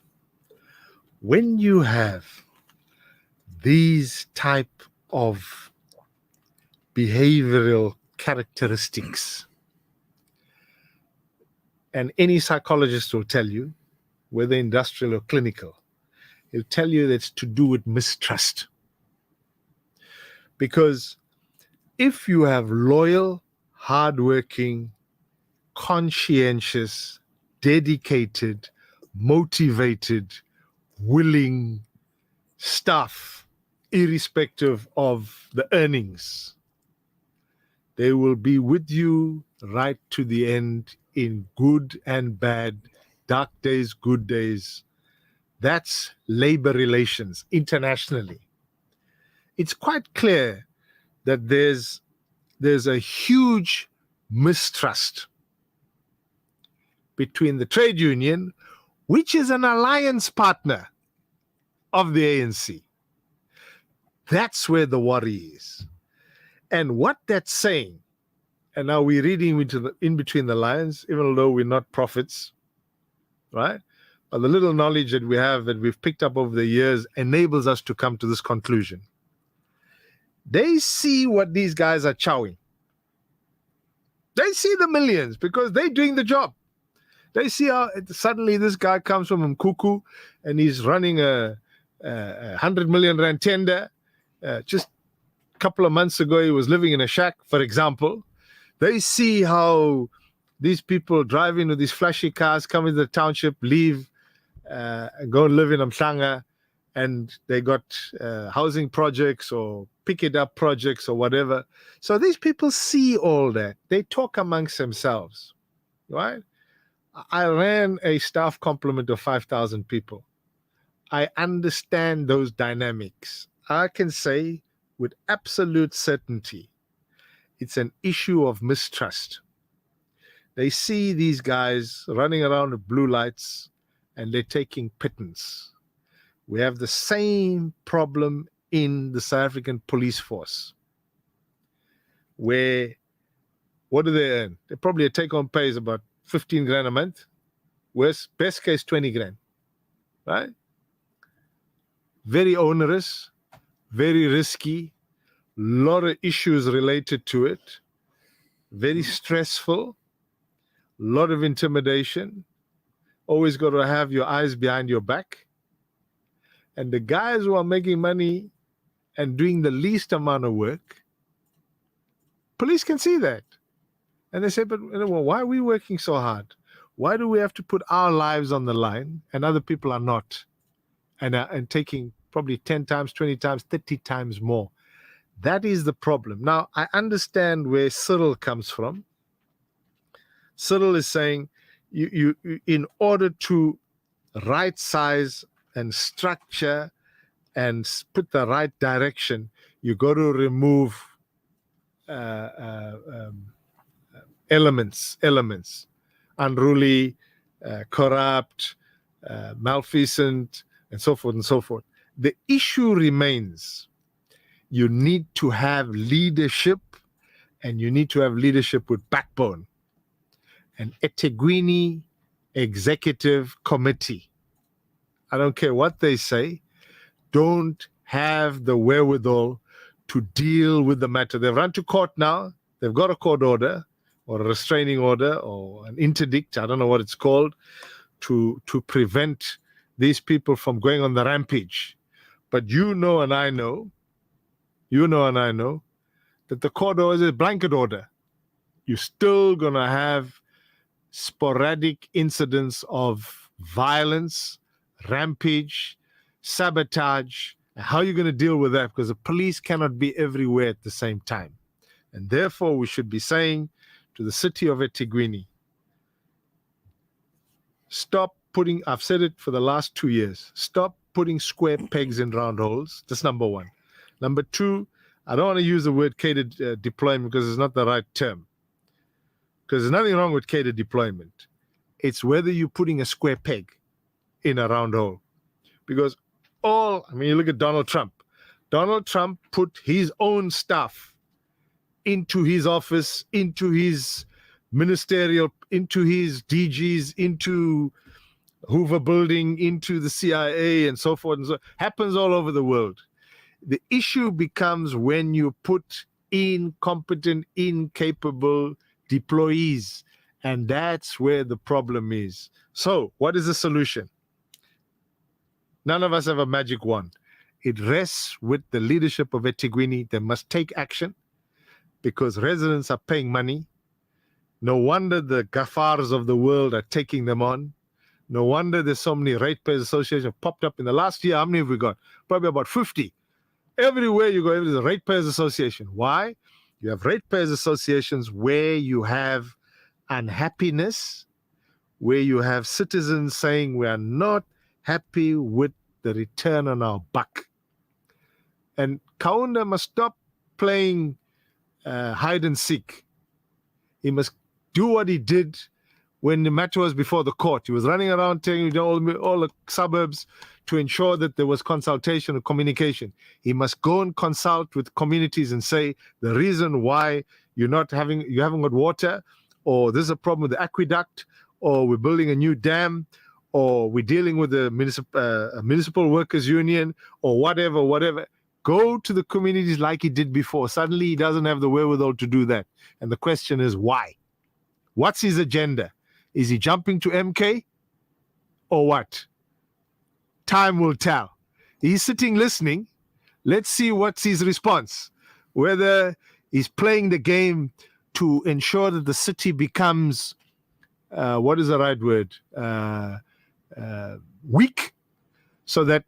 When you have these type of behavioral characteristics, and any psychologist will tell you, whether industrial or clinical, he'll tell you that it's to do with mistrust. Because if you have loyal, hardworking, conscientious, dedicated, motivated, willing staff, irrespective of the earnings, they will be with you right to the end in good and bad, dark days, good days. That's labor relations internationally. It's quite clear that there's a huge mistrust between the trade union, which is an alliance partner of the ANC. That's where the worry is. And what that's saying, and now we're reading in between the lines, even though we're not prophets, right? But the little knowledge that we have, that we've picked up over the years, enables us to come to this conclusion. They see what these guys are chowing. They see the millions because they're doing the job. They see how suddenly this guy comes from Mkuku and he's running a 100 million rand tender. Just a couple of months ago, he was living in a shack, for example. They see how these people drive into these flashy cars, come into the township, leave, and go and live in Mhlanga, and they got housing projects or pick it up projects or whatever. So these people see all that. They talk amongst themselves, right? I ran a staff complement of 5,000 people. I understand those dynamics. I can say with absolute certainty, it's an issue of mistrust. They see these guys running around with blue lights and they're taking pittance. We have the same problem in the South African police force, where, what do they earn? They probably a take-home pay is about 15 grand a month. Worst, best case, 20 grand, right? Very onerous, very risky, lot of issues related to it, very stressful, lot of intimidation, always got to have your eyes behind your back. And the guys who are making money and doing the least amount of work, police can see that. And they say, but well, why are we working so hard? Why do we have to put our lives on the line and other people are not and taking probably 10 times, 20 times, 30 times more. That is the problem. Now, I understand where Cyril comes from. Cyril is saying you in order to right size and structure and put the right direction, you got to remove elements, unruly, corrupt, malfeasant, and so forth and so forth. The issue remains. You need to have leadership, and you need to have leadership with backbone. An eThekwini Executive Committee, I don't care what they say, don't have the wherewithal to deal with the matter. They've run to court now. They've got a court order or a restraining order or an interdict, I don't know what it's called, to prevent these people from going on the rampage. But you know and I know that the court order is a blanket order. You're still going to have sporadic incidents of violence, rampage, sabotage. How are you going to deal with that? Because the police cannot be everywhere at the same time. And therefore, we should be saying to the city of eThekwini, stop putting, I've said it for the last 2 years, stop putting square pegs in round holes. That's number one. Number two, I don't want to use the word catered deployment because it's not the right term. Because there's nothing wrong with catered deployment. It's whether you're putting a square peg in a round hole. Because you look at Donald Trump. Donald Trump put his own staff into his office, into his ministerial, into his DGs, into Hoover Building, into the CIA, and so forth and so on. Happens all over the world. The issue becomes when you put incompetent, incapable deployees, and that's where the problem is. So, what is the solution? None of us have a magic wand. It rests with the leadership of eThekwini. They must take action because residents are paying money. No wonder the Gafars of the world are taking them on. No wonder there's so many ratepayers associations popped up in the last year. How many have we got? Probably about 50. Everywhere you go, there's a ratepayers association. Why? You have ratepayers associations where you have unhappiness, where you have citizens saying we are not happy with the return on our buck. And Kaunda must stop playing hide and seek. He must do what he did when the matter was before the court. He was running around telling all the suburbs to ensure that there was consultation and communication. He must go and consult with communities and say the reason why you haven't got water, or there's a problem with the aqueduct, or we're building a new dam, or we're dealing with the municipal workers union, or whatever. Go to the communities like he did before. Suddenly he doesn't have the wherewithal to do that. And the question is why? What's his agenda? Is he jumping to MK or what? Time will tell. He's sitting listening. Let's see what's his response. Whether he's playing the game to ensure that the city becomes, what is the right word? Weak, so that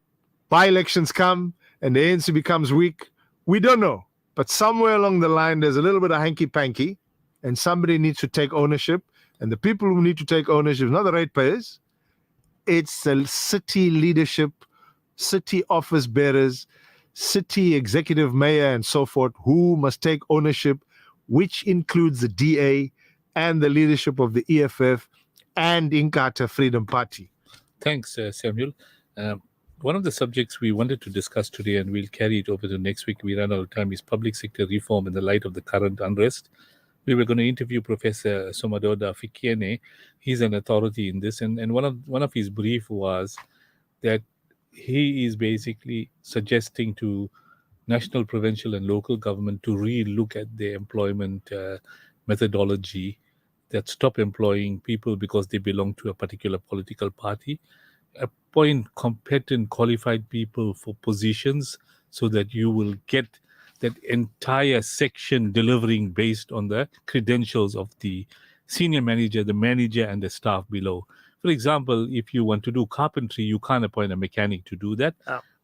by-elections come and the ANC becomes weak. We don't know. But somewhere along the line, there's a little bit of hanky-panky, and somebody needs to take ownership. And the people who need to take ownership, not the ratepayers, it's the city leadership, city office bearers, city executive mayor, and so forth, who must take ownership, which includes the DA and the leadership of the EFF and Inkatha Freedom Party. Thanks, Samuel. One of the subjects we wanted to discuss today, and we'll carry it over to next week, we ran out of time, is public sector reform in the light of the current unrest. We were going to interview Professor Somadoda Fikiene. He's an authority in this, and one of his brief was that he is basically suggesting to national, provincial, and local government to re-look at their employment methodology, that stop employing people because they belong to a particular political party, appoint competent, qualified people for positions so that you will get that entire section delivering based on the credentials of the senior manager, the manager, and the staff below. For example, if you want to do carpentry, you can't appoint a mechanic to do that.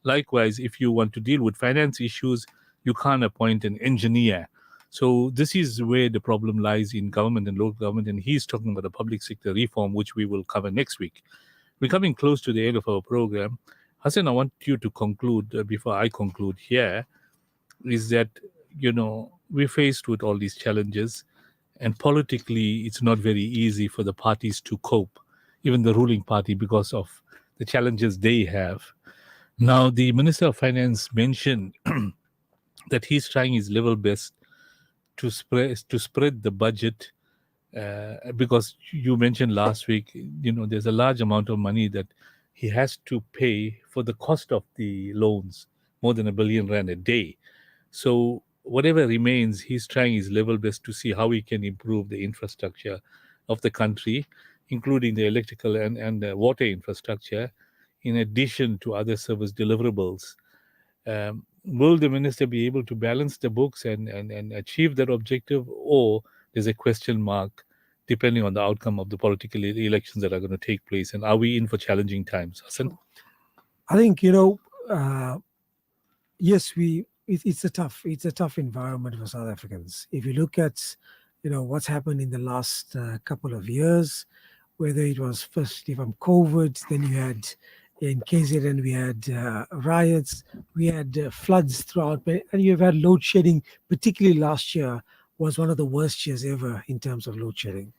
Likewise, if you want to deal with finance issues, you can't appoint an engineer. So this is where the problem lies in government and local government, and he's talking about the public sector reform, which we will cover next week. We're coming close to the end of our program. Hassan, I want you to conclude, before I conclude here, is that, we're faced with all these challenges, and politically it's not very easy for the parties to cope, even the ruling party, because of the challenges they have. Now, the Minister of Finance mentioned that he's trying his level best to spread the budget, because you mentioned last week, there's a large amount of money that he has to pay for the cost of the loans, more than R1 billion a day. So whatever remains, he's trying his level best to see how he can improve the infrastructure of the country, including the electrical and the water infrastructure, in addition to other service deliverables. Will the minister be able to balance the books and achieve that objective, or there's a question mark depending on the outcome of the political elections that are going to take place? And are we in for challenging times, Hassan? I think, yes, it's a tough environment for South Africans. If you look at, what's happened in the last couple of years, whether it was firstly from COVID, then you had in KZN, we had riots, we had floods throughout, and you've had load shedding, particularly last year was one of the worst years ever in terms of load shedding.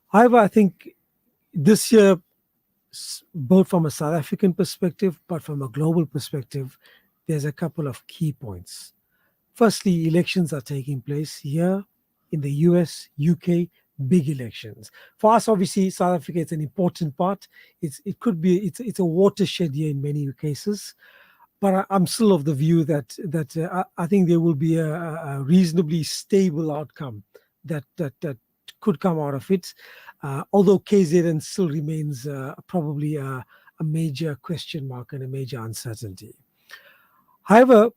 However, I think this year, both from a South African perspective, but from a global perspective, there's a couple of key points. Firstly, elections are taking place here in the US, UK, big elections. For us, obviously, South Africa is an important part. It's a watershed year in many cases, but I'm still of the view that I think there will be a reasonably stable outcome that could come out of it. Although KZN still remains probably a major question mark and a major uncertainty. However,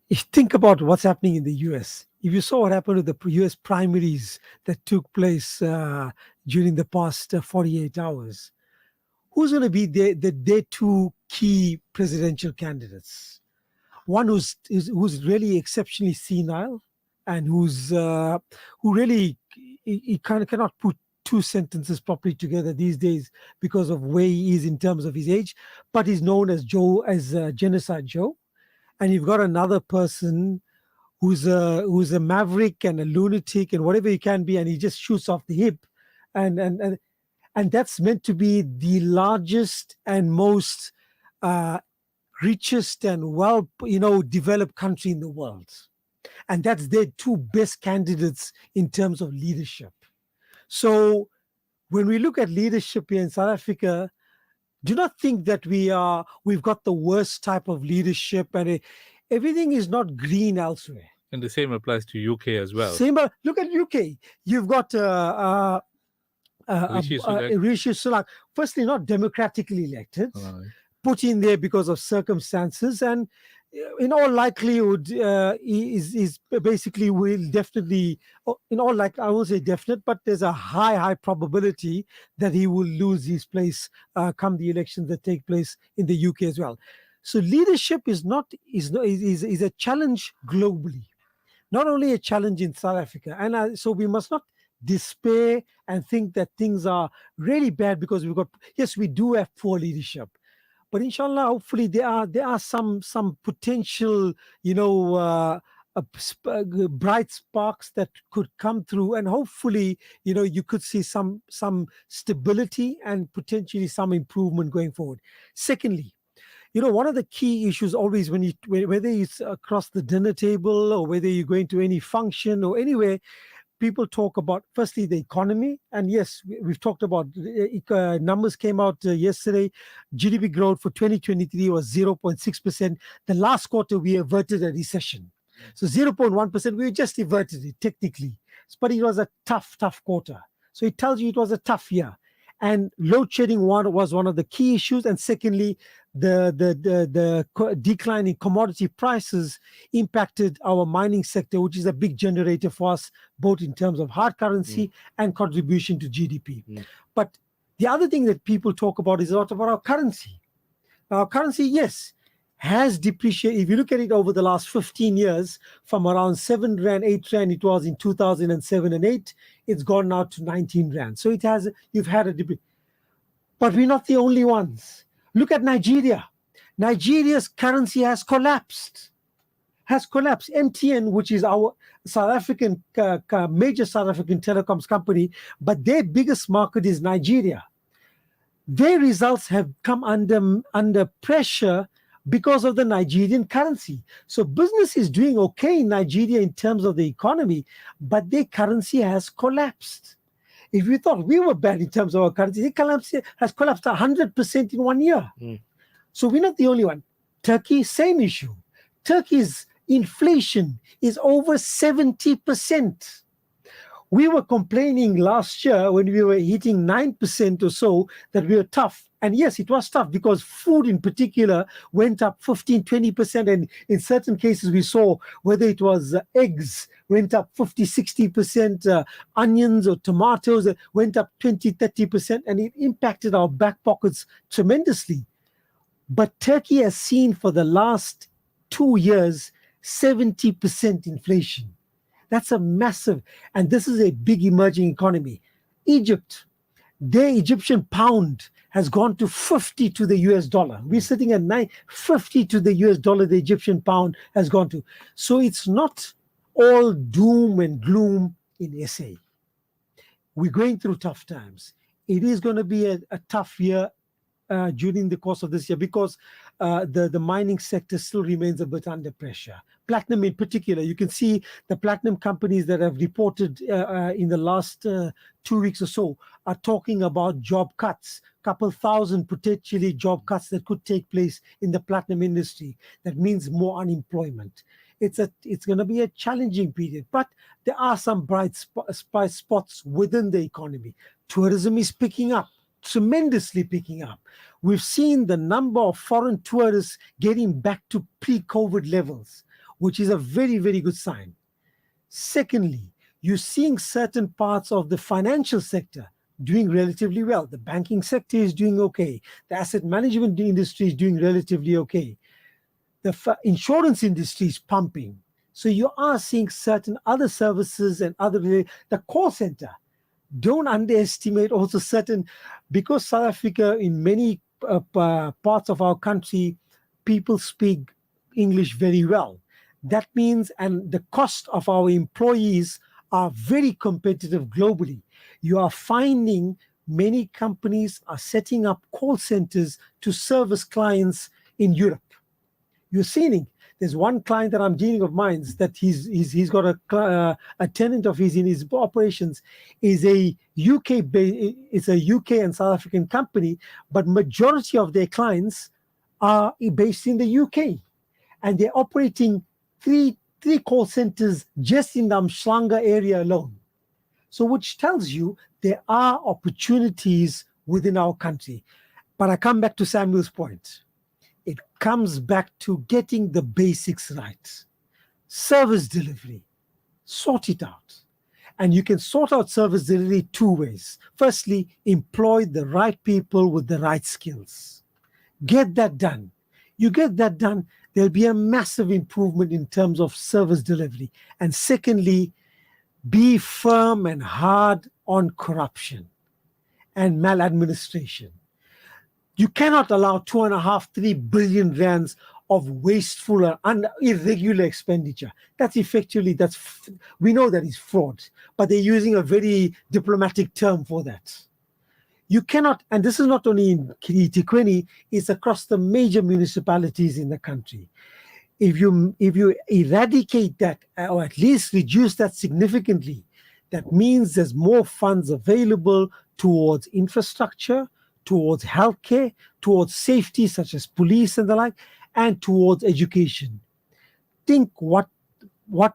if you think about what's happening in the US, if you saw what happened with the US primaries that took place during the past 48 hours, who's going to be their two key presidential candidates? One who's really exceptionally senile and who really he kind of cannot put two sentences properly together these days because of where he is in terms of his age, but he's known as Genocide Joe. And you've got another person who's a maverick and a lunatic and whatever he can be, and he just shoots off the hip, and that's meant to be the largest and most richest and well developed country in the world, and that's their two best candidates in terms of leadership. So when we look at leadership here in South Africa, do not think that we've got the worst type of leadership and everything is not green elsewhere. And the same applies to UK as well. Look at UK. You've got Rishi Sunak, firstly not democratically elected, put in there because of circumstances, and in all likelihood, is basically will definitely, I won't say definite, but there's a high probability that he will lose his place come the elections that take place in the UK as well. So leadership is a challenge globally, not only a challenge in South Africa, and so we must not despair and think that things are really bad because we do have poor leadership. But inshallah, hopefully there are some potential, bright sparks that could come through, and hopefully, you could see some stability and potentially some improvement going forward. Secondly, one of the key issues always whether it's across the dinner table or whether you're going to any function or anywhere, people talk about, firstly, the economy. And yes, we've talked about numbers came out yesterday. GDP growth for 2023 was 0.6%. The last quarter, we averted a recession. So 0.1%, we just averted it technically. But it was a tough quarter. So it tells you it was a tough year. And load shedding was one of the key issues. And secondly, the decline in commodity prices impacted our mining sector, which is a big generator for us, both in terms of hard currency and contribution to GDP. But the other thing that people talk about is a lot about our currency. Our currency, yes, has depreciated. If you look at it over the last 15 years, from around 7 Rand, 8 Rand, it was in 2007 and 8, it's gone now to 19 Rand. So you've had a depreciation. But we're not the only ones. Look at Nigeria. Nigeria's currency has collapsed. MTN, which is our South African major South African telecoms company, but their biggest market is Nigeria. Their results have come under pressure because of the Nigerian currency. So business is doing okay in Nigeria in terms of the economy, but their currency has collapsed. If we thought we were bad in terms of our currency, it has collapsed 100% in 1 year. So we're not the only one. Turkey, same issue. Turkey's inflation is over 70%. We were complaining last year when we were hitting 9% or so that we were tough. And yes, it was tough because food in particular went up 15, 20%. And in certain cases, we saw whether it was eggs went up 50, 60%, onions or tomatoes went up 20, 30%. And it impacted our back pockets tremendously. But Turkey has seen for the last 2 years 70% inflation. That's a massive, and this is a big emerging economy. Egypt, their Egyptian pound has gone to 50 to the US dollar. We're sitting at 50 to the US dollar, the Egyptian pound has gone to. So it's not all doom and gloom in SA. We're going through tough times. It is going to be a tough year during the course of this year because the mining sector still remains a bit under pressure. Platinum in particular, you can see the platinum companies that have reported in the last 2 weeks or so are talking about job cuts, couple thousand potentially job cuts that could take place in the platinum industry. That means more unemployment. It's going to be a challenging period, but there are some bright spots within the economy. Tourism is picking up, tremendously picking up. We've seen the number of foreign tourists getting back to pre-COVID levels, which is a very, very good sign. Secondly, you're seeing certain parts of the financial sector doing relatively well. The banking sector is doing okay. The asset management industry is doing relatively okay. The insurance industry is pumping. So you are seeing certain other services and the call center. Don't underestimate also certain, because South Africa, in many parts of our country, people speak English very well. That means, and the cost of our employees are very competitive globally. You are finding many companies are setting up call centers to service clients in Europe. You're seeing it. There's one client that I'm dealing of mine that he's got a tenant of his in his operations is a UK and South African company, but majority of their clients are based in the UK, and they're operating three call centers just in the Umhlanga area alone. So which tells you there are opportunities within our country. But I come back to Samuel's point. It comes back to getting the basics right. Service delivery, sort it out. And you can sort out service delivery 2 ways. Firstly, employ the right people with the right skills. Get that done. You get that done, there'll be a massive improvement in terms of service delivery. And secondly, be firm and hard on corruption and maladministration. You cannot allow 2.5-3 billion rands of wasteful and irregular expenditure. That's effectively, we know that is fraud, but they're using a very diplomatic term for that. You cannot, and this is not only in eThekwini, it's across the major municipalities in the country. If you eradicate that, or at least reduce that significantly, that means there's more funds available towards infrastructure, towards healthcare, towards safety, such as police and the like, and towards education. Think what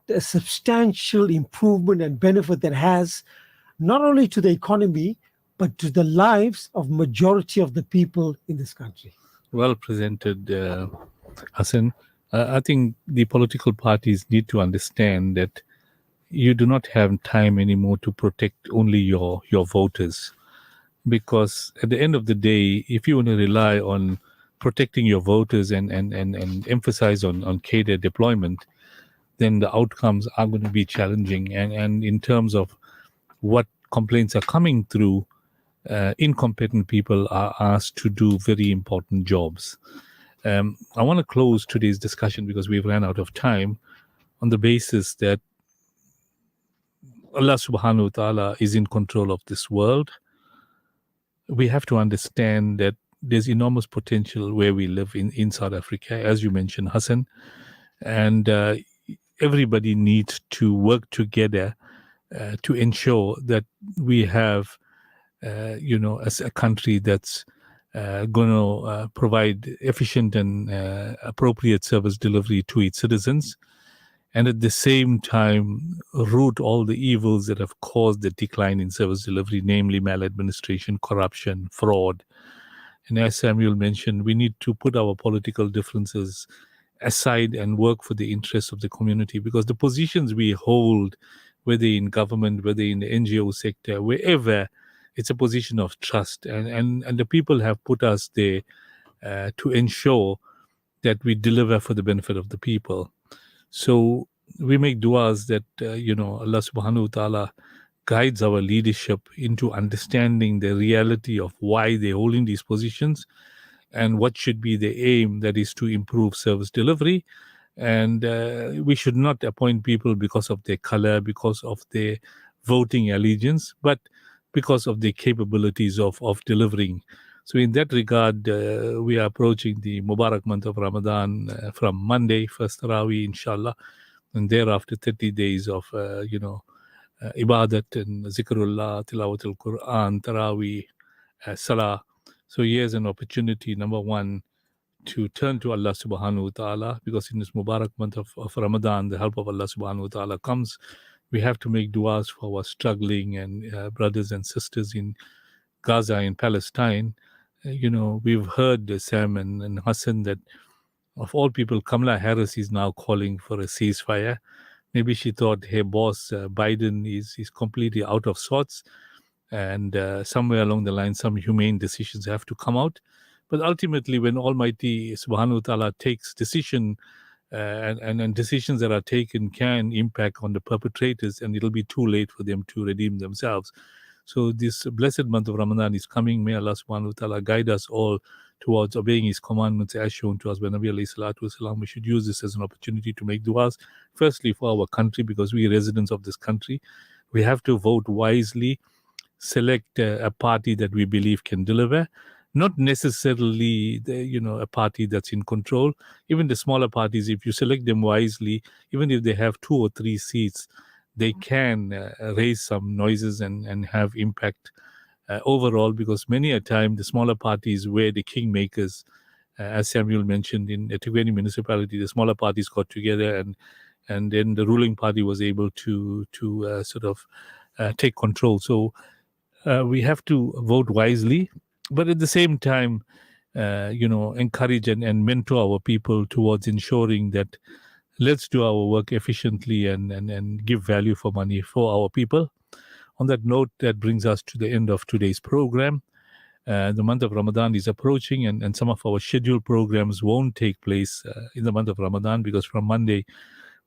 a substantial improvement and benefit that has, not only to the economy, but to the lives of majority of the people in this country. Well presented, Hassan. I think the political parties need to understand that you do not have time anymore to protect only your voters. Because at the end of the day, if you want to rely on protecting your voters and emphasize on cadre deployment, then the outcomes are going to be challenging. And in terms of what complaints are coming through, incompetent people are asked to do very important jobs. I want to close today's discussion because we've ran out of time on the basis that Allah subhanahu wa ta'ala is in control of this world. We have to understand that there's enormous potential where we live in South Africa, as you mentioned, Hassan, and everybody needs to work together to ensure that we have, as a country that's going to provide efficient and appropriate service delivery to its citizens, and at the same time root all the evils that have caused the decline in service delivery, namely maladministration, corruption, fraud. And as Samuel mentioned, we need to put our political differences aside and work for the interests of the community, because the positions we hold, whether in government, whether in the NGO sector, wherever, it's a position of trust. And the people have put us there to ensure that we deliver for the benefit of the people. So we make du'as that, Allah subhanahu wa ta'ala guides our leadership into understanding the reality of why they're holding these positions and what should be the aim, that is to improve service delivery. And we should not appoint people because of their color, because of their voting allegiance, but because of their capabilities of delivering. So in that regard, we are approaching the Mubarak month of Ramadan from Monday, first Taraweeh, inshallah, and thereafter 30 days of, ibadat and zikrullah, tilawat al-Quran, Taraweeh, Salah. So here's an opportunity, number one, to turn to Allah subhanahu wa ta'ala, because in this Mubarak month of Ramadan, the help of Allah subhanahu wa ta'ala comes. We have to make du'as for our struggling and brothers and sisters in Gaza and Palestine. We've heard, Sam and Hassan, that of all people, Kamala Harris is now calling for a ceasefire. Maybe she thought her boss, Biden, is completely out of sorts. And somewhere along the line, some humane decisions have to come out. But ultimately, when Almighty Subhanahu wa Ta'ala takes decision, and decisions that are taken can impact on the perpetrators, and it'll be too late for them to redeem themselves. So this blessed month of Ramadan is coming. May Allah subhanahu wa ta'ala guide us all towards obeying His commandments as shown to us by Nabi alayhi salatu wasalam. We should use this as an opportunity to make du'as, firstly for our country, because we are residents of this country. We have to vote wisely, select a party that we believe can deliver, not necessarily a party that's in control. Even the smaller parties, if you select them wisely, even if they have 2 or 3 seats, they can raise some noises and have impact overall, because many a time the smaller parties were the kingmakers. As Samuel mentioned, in Etigweni municipality, the smaller parties got together and then the ruling party was able to take control. So we have to vote wisely, but at the same time, encourage and mentor our people towards ensuring that let's do our work efficiently and give value for money for our people. On that note, that brings us to the end of today's program. The month of Ramadan is approaching, and some of our scheduled programs won't take place in the month of Ramadan, because from Monday,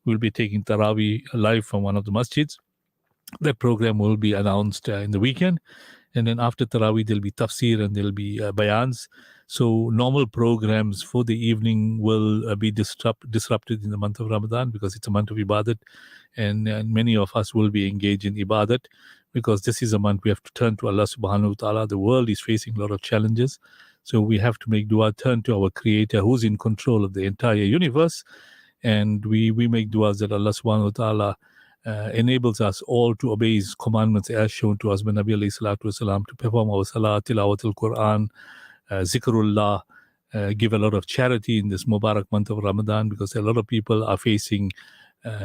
we'll be taking Taraweeh live from one of the masjids. That program will be announced in the weekend. And then after Taraweeh, there'll be tafsir and there'll be bayans. So normal programs for the evening will be disrupted in the month of Ramadan, because it's a month of ibadat. And many of us will be engaged in ibadat, because this is a month we have to turn to Allah subhanahu wa ta'ala. The world is facing a lot of challenges. So we have to make dua, turn to our Creator who's in control of the entire universe. And we make duas that Allah subhanahu wa ta'ala enables us all to obey His commandments as shown to us by Nabi alayhi salatu wasalam, to perform our salah, tilawat al-Quran, zikrullah, give a lot of charity in this Mubarak month of Ramadan, because a lot of people are facing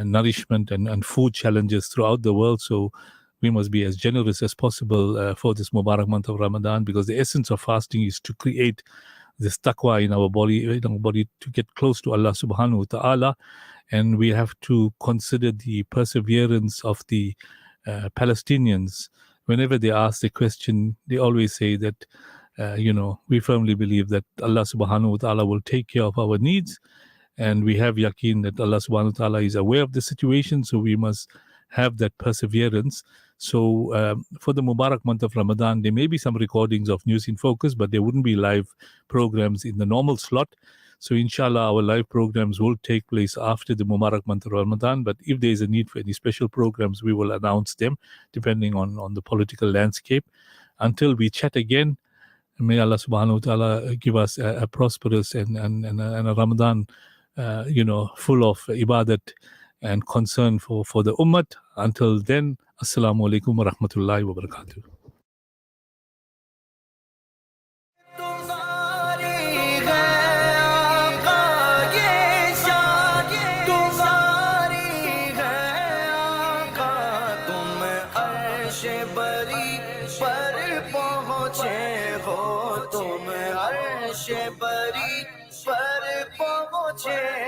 nourishment and food challenges throughout the world. So we must be as generous as possible for this Mubarak month of Ramadan, because the essence of fasting is to create this taqwa in our body to get close to Allah subhanahu wa ta'ala. And we have to consider the perseverance of the Palestinians. Whenever they ask the question, they always say that we firmly believe that Allah subhanahu wa ta'ala will take care of our needs. And we have yaqeen that Allah subhanahu wa ta'ala is aware of the situation. So we must have that perseverance. So for the Mubarak month of Ramadan, there may be some recordings of News in Focus, but there wouldn't be live programs in the normal slot. So inshallah, our live programs will take place after the Mubarak month of Ramadan. But if there is a need for any special programs, we will announce them depending on the political landscape. Until we chat again, may Allah subhanahu wa ta'ala give us a prosperous and a Ramadan, full of ibadat and concern for the ummah. Until then, assalamu alaikum wa rahmatullahi wa barakatuh. बरी पर पहुँचे